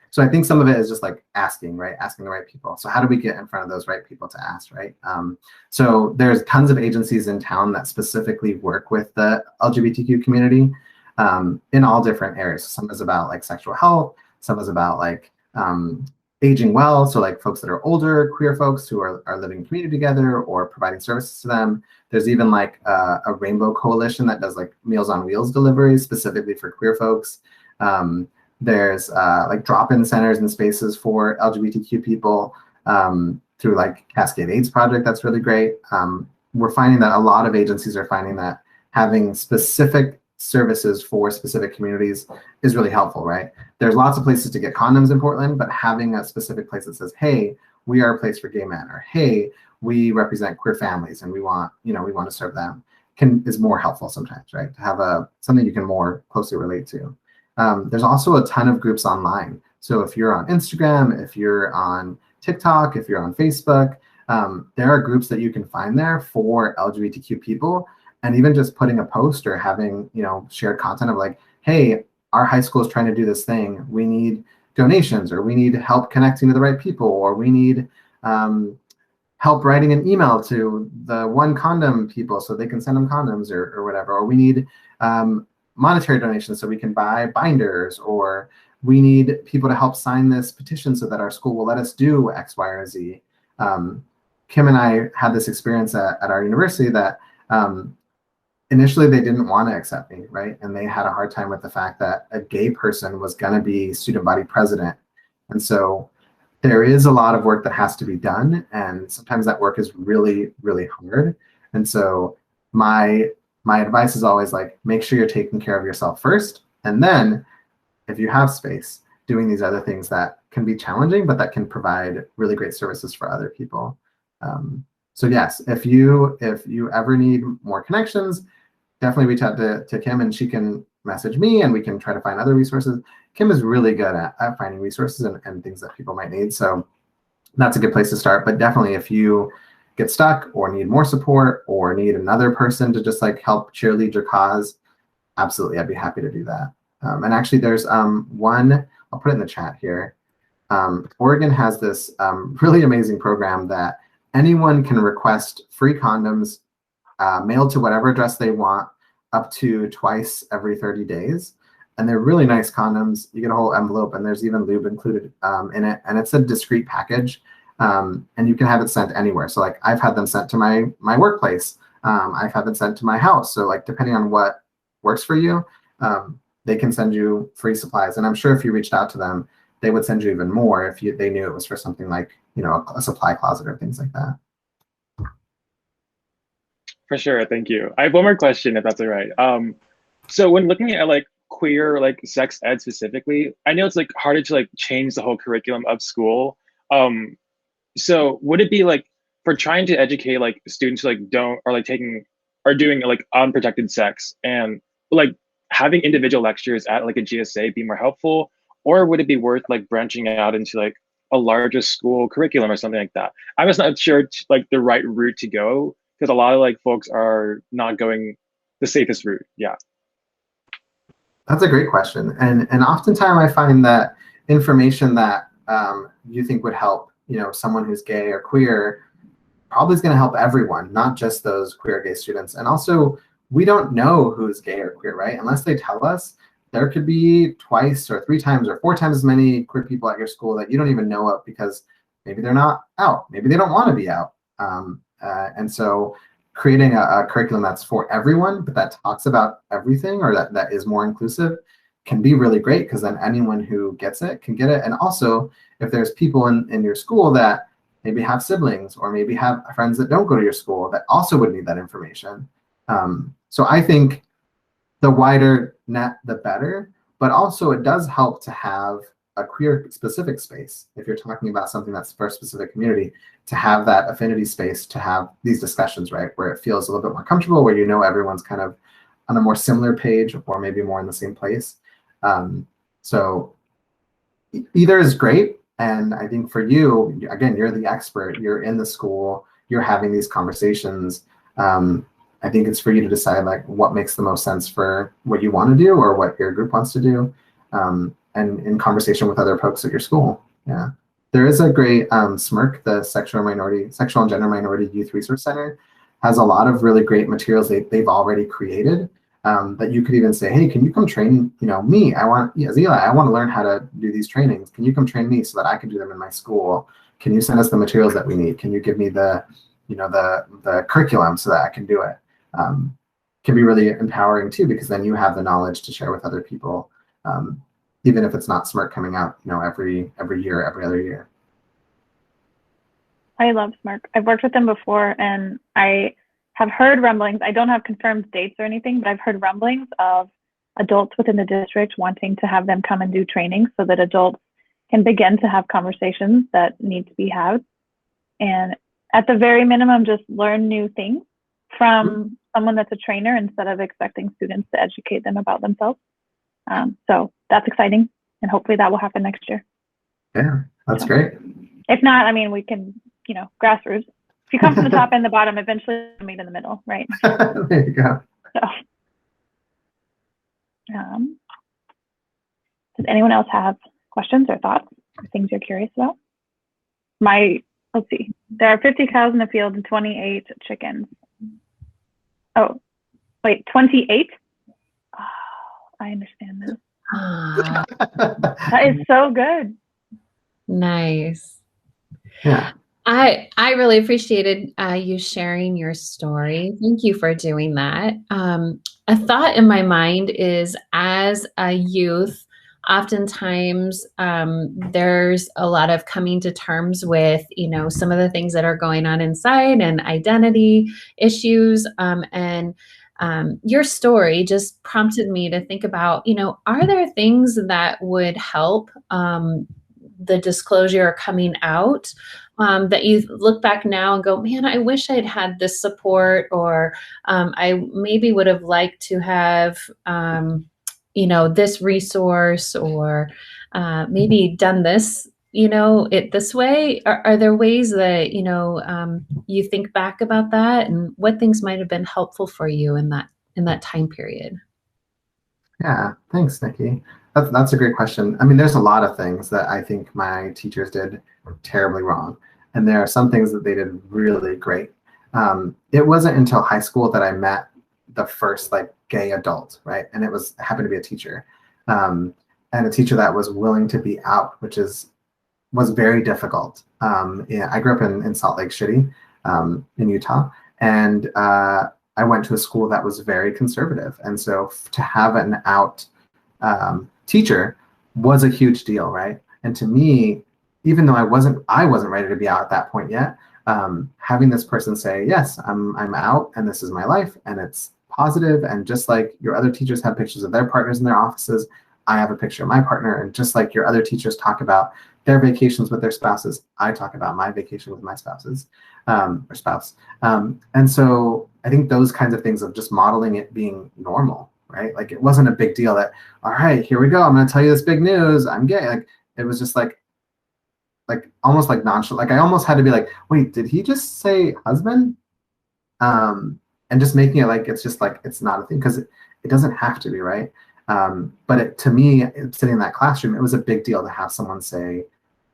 So I think some of it is just like asking, right? Asking the right people. So how do we get in front of those right people to ask, right? So there's tons of agencies in town that specifically work with the LGBTQ community in all different areas. Some is about like sexual health. Some is about like aging well. So like folks that are older, queer folks who are living in community together or providing services to them. There's even like a rainbow coalition that does like Meals on Wheels deliveries specifically for queer folks. There's like drop-in centers and spaces for LGBTQ people through like Cascade AIDS Project. That's really great. We're finding that a lot of agencies are finding that having specific services for specific communities is really helpful, right? There's lots of places to get condoms in Portland, but having a specific place that says, hey, we are a place for gay men, or hey, we represent queer families and we want to serve them is more helpful sometimes, right? To have something you can more closely relate to. There's also a ton of groups online. So if you're on Instagram, if you're on TikTok, if you're on Facebook, there are groups that you can find there for LGBTQ people. And even just putting a post or having, shared content of like, hey, our high school is trying to do this thing. We need donations, or we need help connecting to the right people, or we need help writing an email to the one condom people so they can send them condoms or whatever. Or we need monetary donations so we can buy binders, or we need people to help sign this petition so that our school will let us do X, Y, or Z. Kim and I had this experience at our university that initially they didn't want to accept me, right? And they had a hard time with the fact that a gay person was going to be student body president. And so there is a lot of work that has to be done. And sometimes that work is really, really hard. And so my advice is always like, make sure you're taking care of yourself first. And then if you have space, doing these other things that can be challenging, but that can provide really great services for other people. So yes, if you ever need more connections, definitely reach out to Kim, and she can message me and we can try to find other resources. Kim is really good at finding resources and things that people might need. So that's a good place to start. But definitely if you get stuck or need more support or need another person to just like help cheerlead your cause, absolutely, I'd be happy to do that. And actually there's one, I'll put it in the chat here. Oregon has this really amazing program that anyone can request free condoms mailed to whatever address they want up to twice every 30 days. And they're really nice condoms. You get a whole envelope and there's even lube included in it. And it's a discreet package and you can have it sent anywhere. So like I've had them sent to my workplace. I've had them sent to my house. So like depending on what works for you, they can send you free supplies. And I'm sure if you reached out to them, they would send you even more if they knew it was for something like, a supply closet or things like that. For sure, thank you. I have one more question, if that's all right. So when looking at like queer like sex ed specifically, I know it's like harder to like change the whole curriculum of school. So would it be like for trying to educate like students who like don't or like taking or doing like unprotected sex and like having individual lectures at like a GSA be more helpful, or would it be worth like branching out into like a larger school curriculum or something like that? I'm just not sure like the right route to go because a lot of like folks are not going the safest route. Yeah. That's a great question. And oftentimes I find that information that you think would help, someone who's gay or queer probably is going to help everyone, not just those queer or gay students. And also, we don't know who's gay or queer, right? Unless they tell us, there could be twice or 3 times or 4 times as many queer people at your school that you don't even know of because maybe they're not out. Maybe they don't want to be out. And so creating a curriculum that's for everyone, but that talks about everything or that is more inclusive can be really great because then anyone who gets it can get it. And also, if there's people in your school that maybe have siblings or maybe have friends that don't go to your school that also would need that information. So I think the wider net, the better, but also it does help to have a queer specific space. If you're talking about something that's for a specific community, to have that affinity space, to have these discussions, right, where it feels a little bit more comfortable, where everyone's kind of on a more similar page or maybe more in the same place. So either is great. And I think for you, again, you're the expert, you're in the school, you're having these conversations. I think it's for you to decide like what makes the most sense for what you want to do or what your group wants to do. And in conversation with other folks at your school. Yeah. There is a great SMIRC, the Sexual and Gender Minority Youth Resource Center, has a lot of really great materials they've already created that you could even say, hey, can you come train, me? Zila, I want to learn how to do these trainings. Can you come train me so that I can do them in my school? Can you send us the materials that we need? Can you give me the curriculum so that I can do it? Can be really empowering too, because then you have the knowledge to share with other people, even if it's not SMIRC coming out, every year, every other year. I love SMIRC. I've worked with them before, and I have heard rumblings. I don't have confirmed dates or anything, but I've heard rumblings of adults within the district wanting to have them come and do training so that adults can begin to have conversations that need to be had. And at the very minimum, just learn new things from someone that's a trainer instead of expecting students to educate them about themselves. So that's exciting, and hopefully that will happen next year. Yeah, that's great. If not, I mean, we can, grassroots. If you come from the top and the bottom, eventually you'll meet in the middle, right? There you go. So, does anyone else have questions or thoughts or things you're curious about? Let's see. There are 50 cows in the field and 28 chickens. Oh, wait, 28? Oh, I understand this. That is so good. Nice. Yeah. I really appreciated you sharing your story. Thank you for doing that. A thought in my mind is, as a youth, oftentimes there's a lot of coming to terms with, some of the things that are going on inside and identity issues. And your story just prompted me to think about, are there things that would help the disclosure or coming out that you look back now and go, man, I wish I'd had this support, or I maybe would have liked to have, this resource, or maybe done this, it this way? Are there ways that, you think back about that, and what things might have been helpful for you in that time period? Yeah, thanks, Nikki. That's a great question. I mean, there's a lot of things that I think my teachers did terribly wrong, and there are some things that they did really great. It wasn't until high school that I met the first gay adult, right? And it happened to be a teacher, and a teacher that was willing to be out, which was very difficult. Yeah, I grew up in Salt Lake City, in Utah, and I went to a school that was very conservative, and so to have an out teacher was a huge deal, right? And to me, even though I wasn't ready to be out at that point yet, having this person say, yes, I'm out and this is my life and it's positive, and just like your other teachers have pictures of their partners in their offices, I have a picture of my partner, and just like your other teachers talk about their vacations with their spouses, I talk about my vacation with my spouses or spouse. And so I think those kinds of things of just modeling it being normal, right? Like it wasn't a big deal that, all right, here we go, I'm going to tell you this big news, I'm gay. Like it was just like almost like nonchalant. Like I almost had to be like, wait, did he just say husband? And just making it like it's just like it's not a thing, because it doesn't have to be, right? But to me, sitting in that classroom, it was a big deal to have someone say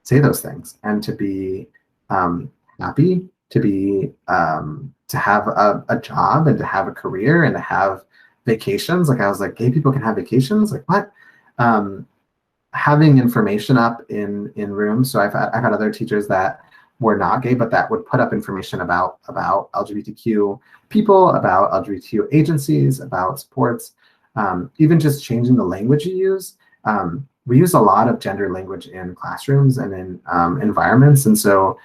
those things, and to be happy, to be to have a job and to have a career and to have vacations. Like I was like, gay people can have vacations? Like what? Having information up in rooms. So I've had other teachers that were not gay, but that would put up information about LGBTQ people, about LGBTQ agencies, about sports, even just changing the language you use. We use a lot of gender language in classrooms and in environments. And so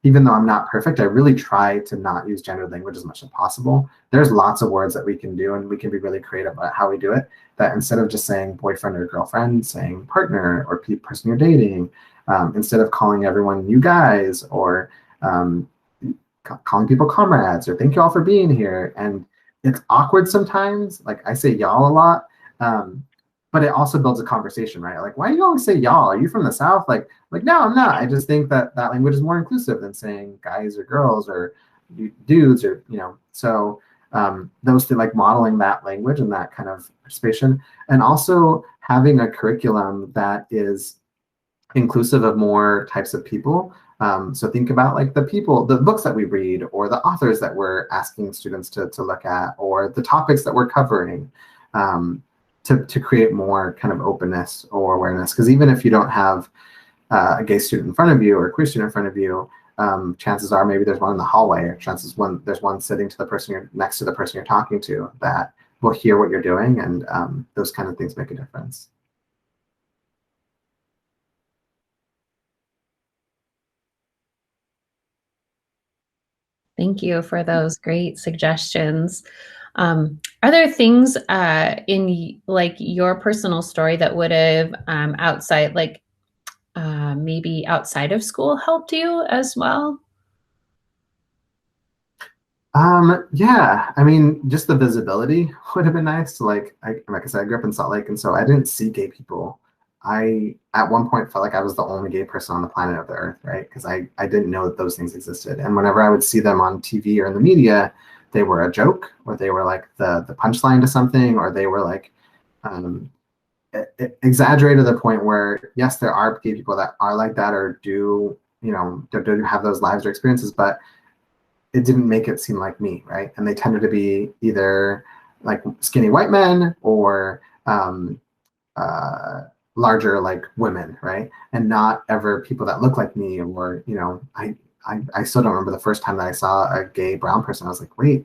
even though I'm not perfect, I really try to not use gendered language as much as possible. There's lots of words that we can do, and we can be really creative about how we do it, that instead of just saying boyfriend or girlfriend, saying partner or person you're dating, instead of calling everyone you guys, or calling people comrades, or thank you all for being here. And it's awkward sometimes. Like I say y'all a lot, but it also builds a conversation, right? Like, why do you always say y'all? Are you from the South? Like no, I'm not. I just think that language is more inclusive than saying guys or girls or dudes, or so those two, like modeling that language and that kind of participation, and also having a curriculum that is inclusive of more types of people. So think about like the books that we read, or the authors that we're asking students to look at, or the topics that we're covering, to create more kind of openness or awareness. Because even if you don't have a gay student in front of you or a queer student in front of you, chances are maybe there's one in the hallway, or there's one sitting to the person next to the person you're talking to that will hear what you're doing, and those kind of things make a difference. Thank you for those great suggestions. Are there things in like your personal story that would have outside, like maybe outside of school, helped you as well? Yeah, I mean, just the visibility would have been nice. Like I said, I grew up in Salt Lake, and so I didn't see gay people. I at one point felt like I was the only gay person on the planet of the earth, right? Because I didn't know that those things existed. And whenever I would see them on TV or in the media, they were a joke, or they were like the punchline to something, or they were like exaggerated to the point where, yes, there are gay people that are like that, or do have those lives or experiences, but it didn't make it seem like me, right? And they tended to be either like skinny white men, or larger like women, right? And not ever people that look like me, or I still don't remember the first time that I saw a gay brown person. I was like, wait,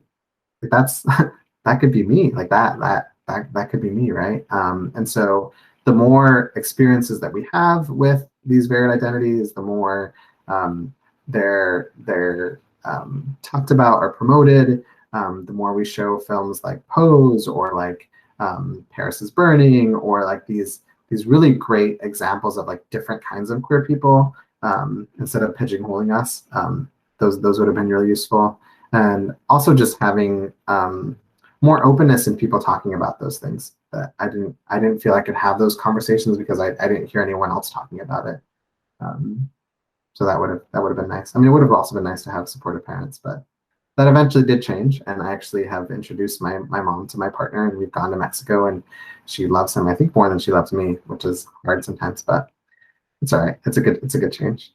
that's that could be me, like that could be me, right? And so the more experiences that we have with these varied identities, the more they're talked about or promoted, the more we show films like Pose, or like Paris is Burning, or like these really great examples of like different kinds of queer people, instead of pigeonholing us. Those would have been really useful. And also just having more openness in people talking about those things that I didn't feel I could have those conversations, because I didn't hear anyone else talking about it. So that would have been nice. I mean, it would have also been nice to have supportive parents, but that eventually did change. And I actually have introduced my mom to my partner, and we've gone to Mexico, and she loves him, I think, more than she loves me, which is hard sometimes, but it's all right. It's a good change.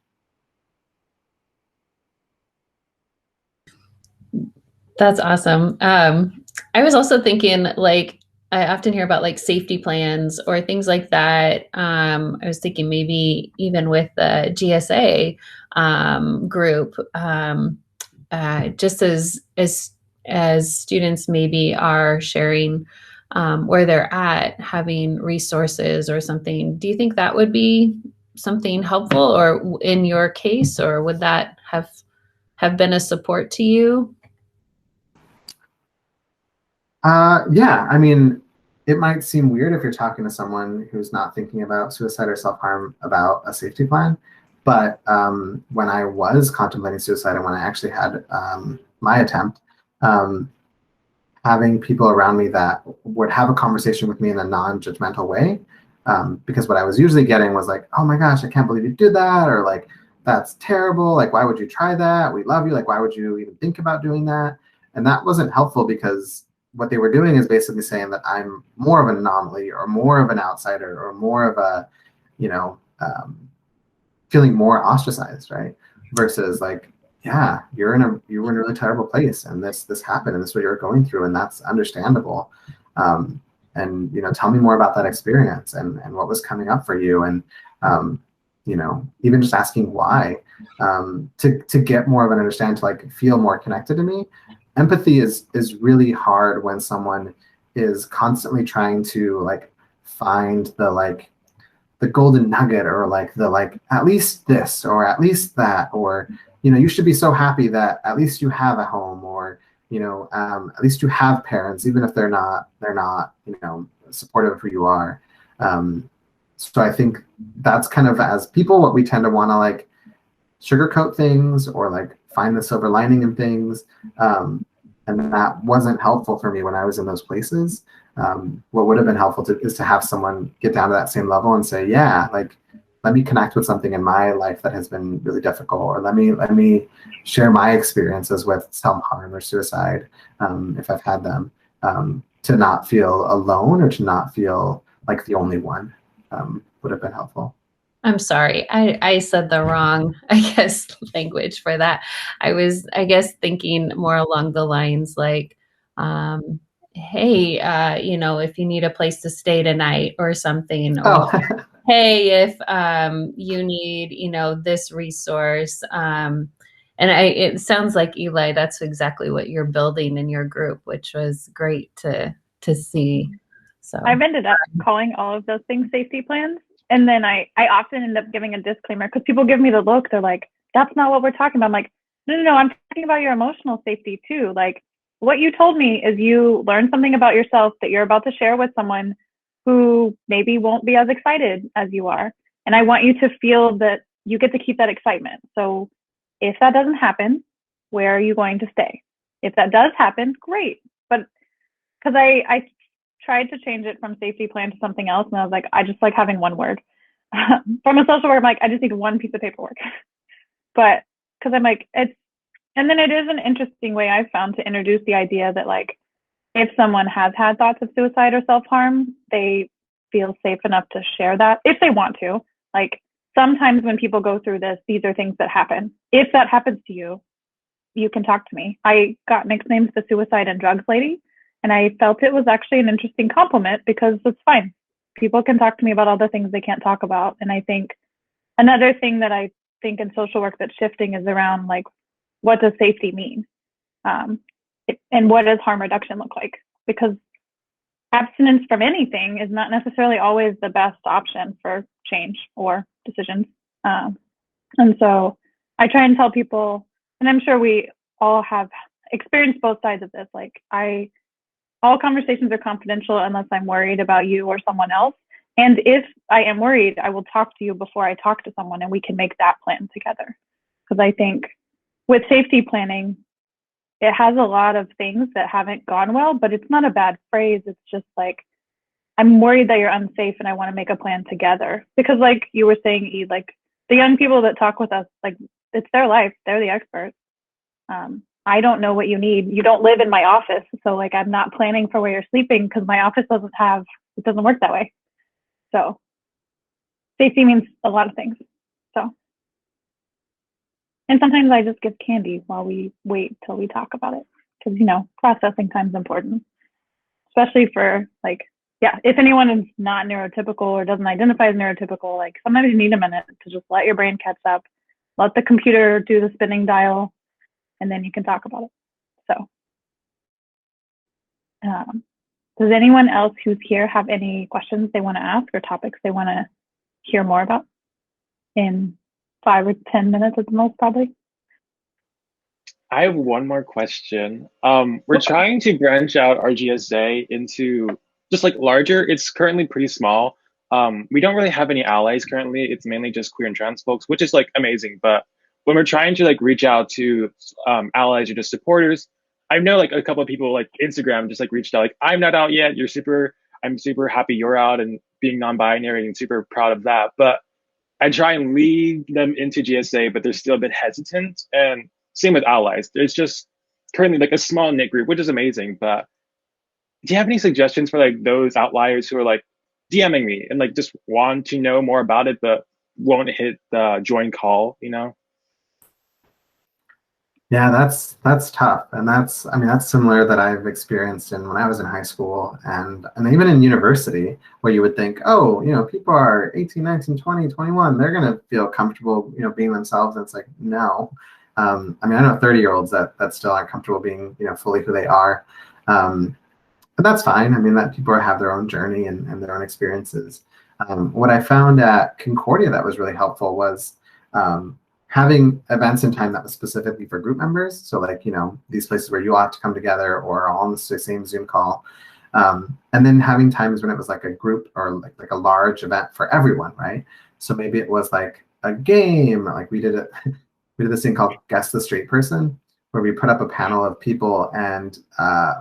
That's awesome. I was also thinking, like, I often hear about like safety plans or things like that. I was thinking maybe even with the GSA group, just as students maybe are sharing where they're at, having resources or something. Do you think that would be something helpful, or in your case, or would that have been a support to you? Yeah, I mean, it might seem weird if you're talking to someone who's not thinking about suicide or self-harm about a safety plan. But when I was contemplating suicide and when I actually had my attempt, um, having people around me that would have a conversation with me in a non-judgmental way, because what I was usually getting was like, "Oh my gosh, I can't believe you did that," or like, "That's terrible. Like, why would you try that? We love you. Like, why would you even think about doing that?" And that wasn't helpful because what they were doing is basically saying that I'm more of an anomaly or more of an outsider or more of a, you know, feeling more ostracized, right? Versus like, yeah, you were in a really terrible place, and this happened, and this is what you're going through, and that's understandable. Um, and tell me more about that experience and what was coming up for you, and even just asking why, to get more of an understanding, to like feel more connected to me. Empathy is really hard when someone is constantly trying to like find the golden nugget, or like the like at least this or at least that, or you should be so happy that at least you have a home, or at least you have parents, even if they're not supportive of who you are. So I think that's kind of, as people, what we tend to want to like sugarcoat things or like find the silver lining in things. And that wasn't helpful for me when I was in those places. What would have been helpful is to have someone get down to that same level and say, yeah, like, let me connect with something in my life that has been really difficult, or let me share my experiences with self-harm or suicide, if I've had them, to not feel alone or to not feel like the only one, would have been helpful. I'm sorry. I said the wrong, I guess, language for that. I was, I guess, thinking more along the lines like, hey, if you need a place to stay tonight or something, or Oh, hey, if you need, this resource. And it sounds like, Eli, that's exactly what you're building in your group, which was great to see. So I've ended up calling all of those things safety plans. And then I often end up giving a disclaimer because people give me the look. They're like, that's not what we're talking about. I'm like, no, I'm talking about your emotional safety too. Like, what you told me is you learned something about yourself that you're about to share with someone who maybe won't be as excited as you are. And I want you to feel that you get to keep that excitement. So if that doesn't happen, where are you going to stay? If that does happen, great. But because I tried to change it from safety plan to something else, and I was like, I just like having one word. From a social worker, I'm like, I just need one piece of paperwork. But because I'm like, and then it is an interesting way I've found to introduce the idea that like, if someone has had thoughts of suicide or self-harm, they feel safe enough to share that if they want to. Like, sometimes when people go through this, these are things that happen. If that happens to you, you can talk to me. I got nicknamed the suicide and drugs lady, and I felt it was actually an interesting compliment because it's fine. People can talk to me about all the things they can't talk about. And I think another thing that I think in social work that's shifting is around like, what does safety mean? And what does harm reduction look like? Because abstinence from anything is not necessarily always the best option for change or decisions. And so I try and tell people, and I'm sure we all have experienced both sides of this. Like, all conversations are confidential unless I'm worried about you or someone else. And if I am worried, I will talk to you before I talk to someone, and we can make that plan together. Because I think with safety planning, it has a lot of things that haven't gone well, but it's not a bad phrase. It's just like, I'm worried that you're unsafe and I want to make a plan together. Because like you were saying, Eve, like the young people that talk with us, like it's their life. They're the experts. I don't know what you need. You don't live in my office. So like, I'm not planning for where you're sleeping because my office it doesn't work that way. So safety means a lot of things. So, and sometimes I just give candy while we wait till we talk about it. Because, processing time is important, especially for like, yeah, if anyone is not neurotypical or doesn't identify as neurotypical, like sometimes you need a minute to just let your brain catch up, let the computer do the spinning dial, and then you can talk about it. So, Does anyone else who's here have any questions they want to ask or topics they want to hear more about in 5 or 10 minutes at the most, probably? I have one more question. We're trying to branch out our GSA into just like larger. It's currently pretty small. We don't really have any allies currently. It's mainly just queer and trans folks, which is like amazing. But when we're trying to like reach out to allies or just supporters, I know like a couple of people like Instagram just like reached out like, I'm not out yet. I'm super happy you're out and being non-binary and super proud of that. But I try and lead them into GSA, but they're still a bit hesitant. And same with allies. There's just currently like a small knit group, which is amazing. But do you have any suggestions for like those outliers who are like DMing me and like just want to know more about it, but won't hit the join call, you know? Yeah, that's tough, and that's similar that I've experienced in when I was in high school and even in university, where you would think, oh, people are 18, 19, 20, 21, they're gonna feel comfortable, being themselves, and it's like, no. I know 30-year-olds that still aren't comfortable being, fully who they are, but that's fine. That people have their own journey and their own experiences. What I found at Concordia that was really helpful was having events in time that was specifically for group members. So like, these places where you all have to come together or all on the same Zoom call. And then having times when it was like a group or like a large event for everyone, right? So maybe it was like a game, like we did this thing called Guess the Straight Person, where we put up a panel of people and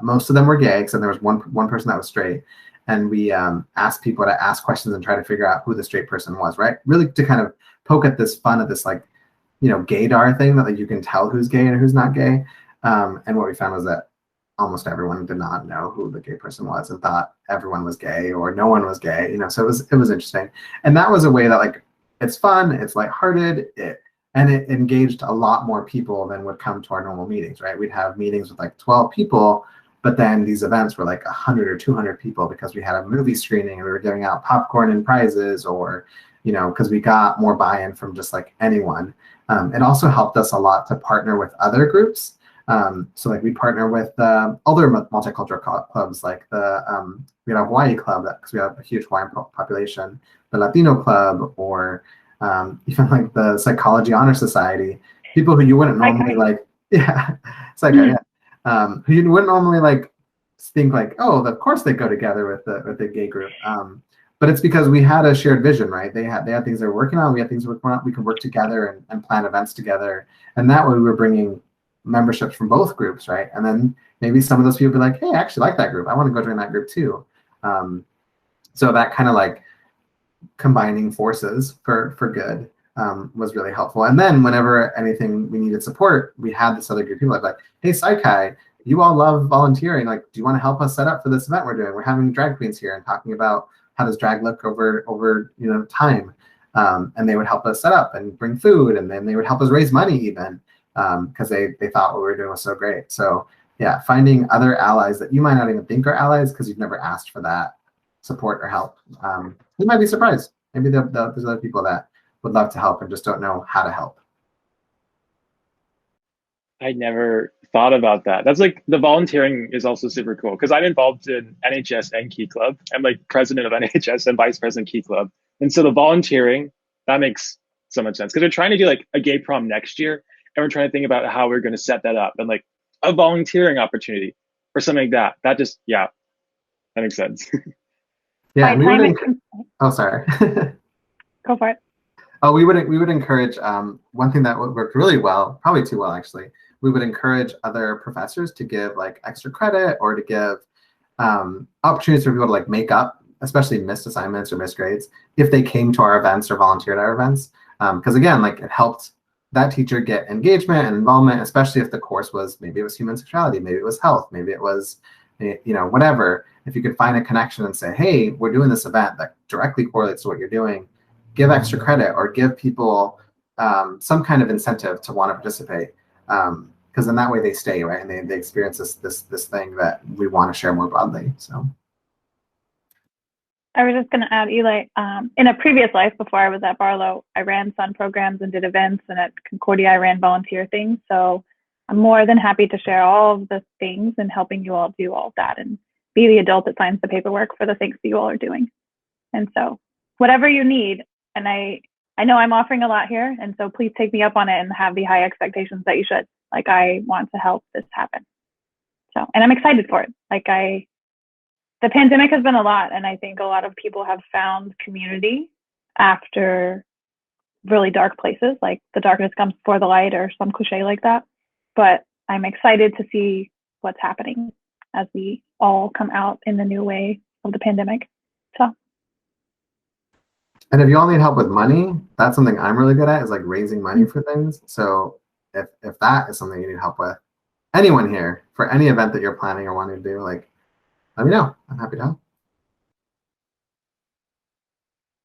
most of them were gay, so there was one person that was straight. And we asked people to ask questions and try to figure out who the straight person was, right? Really to kind of poke at this fun of this like, gaydar thing that like you can tell who's gay and who's not gay. And what we found was that almost everyone did not know who the gay person was and thought everyone was gay or no one was gay. So it was interesting. And that was a way that like it's fun, it's lighthearted, and it engaged a lot more people than would come to our normal meetings, right? We'd have meetings with like 12 people, but then these events were like 100 or 200 people because we had a movie screening and we were giving out popcorn and prizes, or because we got more buy-in from just like anyone. It also helped us a lot to partner with other groups. So like we partner with other multicultural clubs, like we had a Hawaii club because we have a huge Hawaiian population, the Latino club, or even like the Psychology Honor Society, people who you wouldn't normally like, yeah, who you wouldn't normally like think like, oh, of course they go together with the gay group. But it's because we had a shared vision, right? They had things they were working on. We had things we could work together and plan events together. And that way we were bringing memberships from both groups, right? And then maybe some of those people be like, hey, I actually like that group. I want to go join that group too. So that kind of like combining forces for good was really helpful. And then whenever anything we needed support, we had this other group of people like, hey, Psychi, you all love volunteering. Like, do you want to help us set up for this event we're doing? We're having drag queens here and talking about how does drag look over time. And they would help us set up and bring food, and then they would help us raise money even because they thought what we were doing was so great. So yeah, finding other allies that you might not even think are allies because you've never asked for that support or help. You might be surprised. Maybe there's other people that would love to help and just don't know how to help. I never thought about that. That's like the volunteering is also super cool because I'm involved in NHS and Key Club. I'm like president of NHS and vice president Key Club. And so the volunteering, that makes so much sense because we're trying to do like a gay prom next year. And we're trying to think about how we're going to set that up and like a volunteering opportunity or something like that. That just, yeah, that makes sense. Yeah, oh, sorry. Go for it. Oh, we would encourage one thing that worked really well, probably too well actually. We would encourage other professors to give like extra credit or to give opportunities for people to like make up, especially missed assignments or missed grades, if they came to our events or volunteered at our events. Because again, like it helped that teacher get engagement and involvement, especially if the course was, maybe it was human sexuality, maybe it was health, maybe it was, whatever. If you could find a connection and say, hey, we're doing this event that directly correlates to what you're doing, give extra credit or give people some kind of incentive to want to participate. Because in that way they stay, right? And they experience this thing that we want to share more broadly. So I was just going to add, Eli, in a previous life before I was at Barlow, I ran Sun programs and did events, and at Concordia I ran volunteer things. So I'm more than happy to share all of the things and helping you all do all of that and be the adult that signs the paperwork for the things that you all are doing. And so whatever you need, and I know I'm offering a lot here, and so please take me up on it and have the high expectations that you should. Like, I want to help this happen. So, and I'm excited for it. Like, the pandemic has been a lot, and I think a lot of people have found community after really dark places, like the darkness comes before the light or some cliche like that. But I'm excited to see what's happening as we all come out in the new way of the pandemic. So. And if you all need help with money, that's something I'm really good at, is like raising money for things. So if that is something you need help with, anyone here for any event that you're planning or wanting to do, like, let me know. I'm happy to help.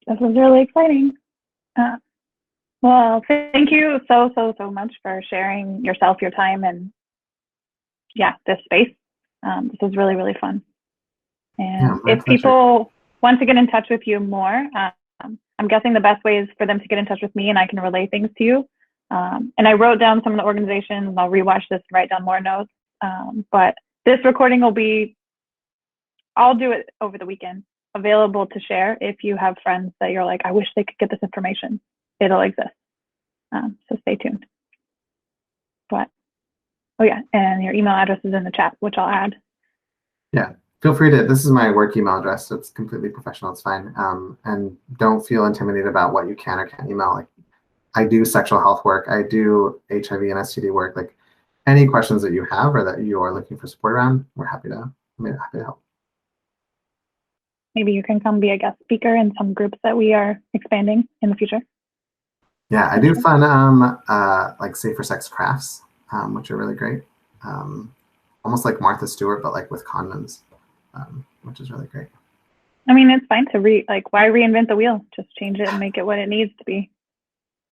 This was really exciting. Well, thank you so much for sharing yourself, your time, and this space. This was really fun. And if people want to get in touch with you more, I'm guessing the best way is for them to get in touch with me, and I can relay things to you. And I wrote down some of the organizations. I'll rewatch this and write down more notes. But this recording will be, I'll do it over the weekend, available to share if you have friends that you're like, I wish they could get this information. It'll exist. So stay tuned. But, oh yeah, and your email address is in the chat, which I'll add. Yeah, feel free to, this is my work email address, so it's completely professional, it's fine. And don't feel intimidated about what you can or can't email. Like, I do sexual health work, I do HIV and STD work. Like, any questions that you have or that you are looking for support around, I'm happy to help. Maybe you can come be a guest speaker in some groups that we are expanding in the future. Yeah, I do fun like safer sex crafts, which are really great. Almost like Martha Stewart, but like with condoms, which is really great. I mean, it's fine to why reinvent the wheel? Just change it and make it what it needs to be.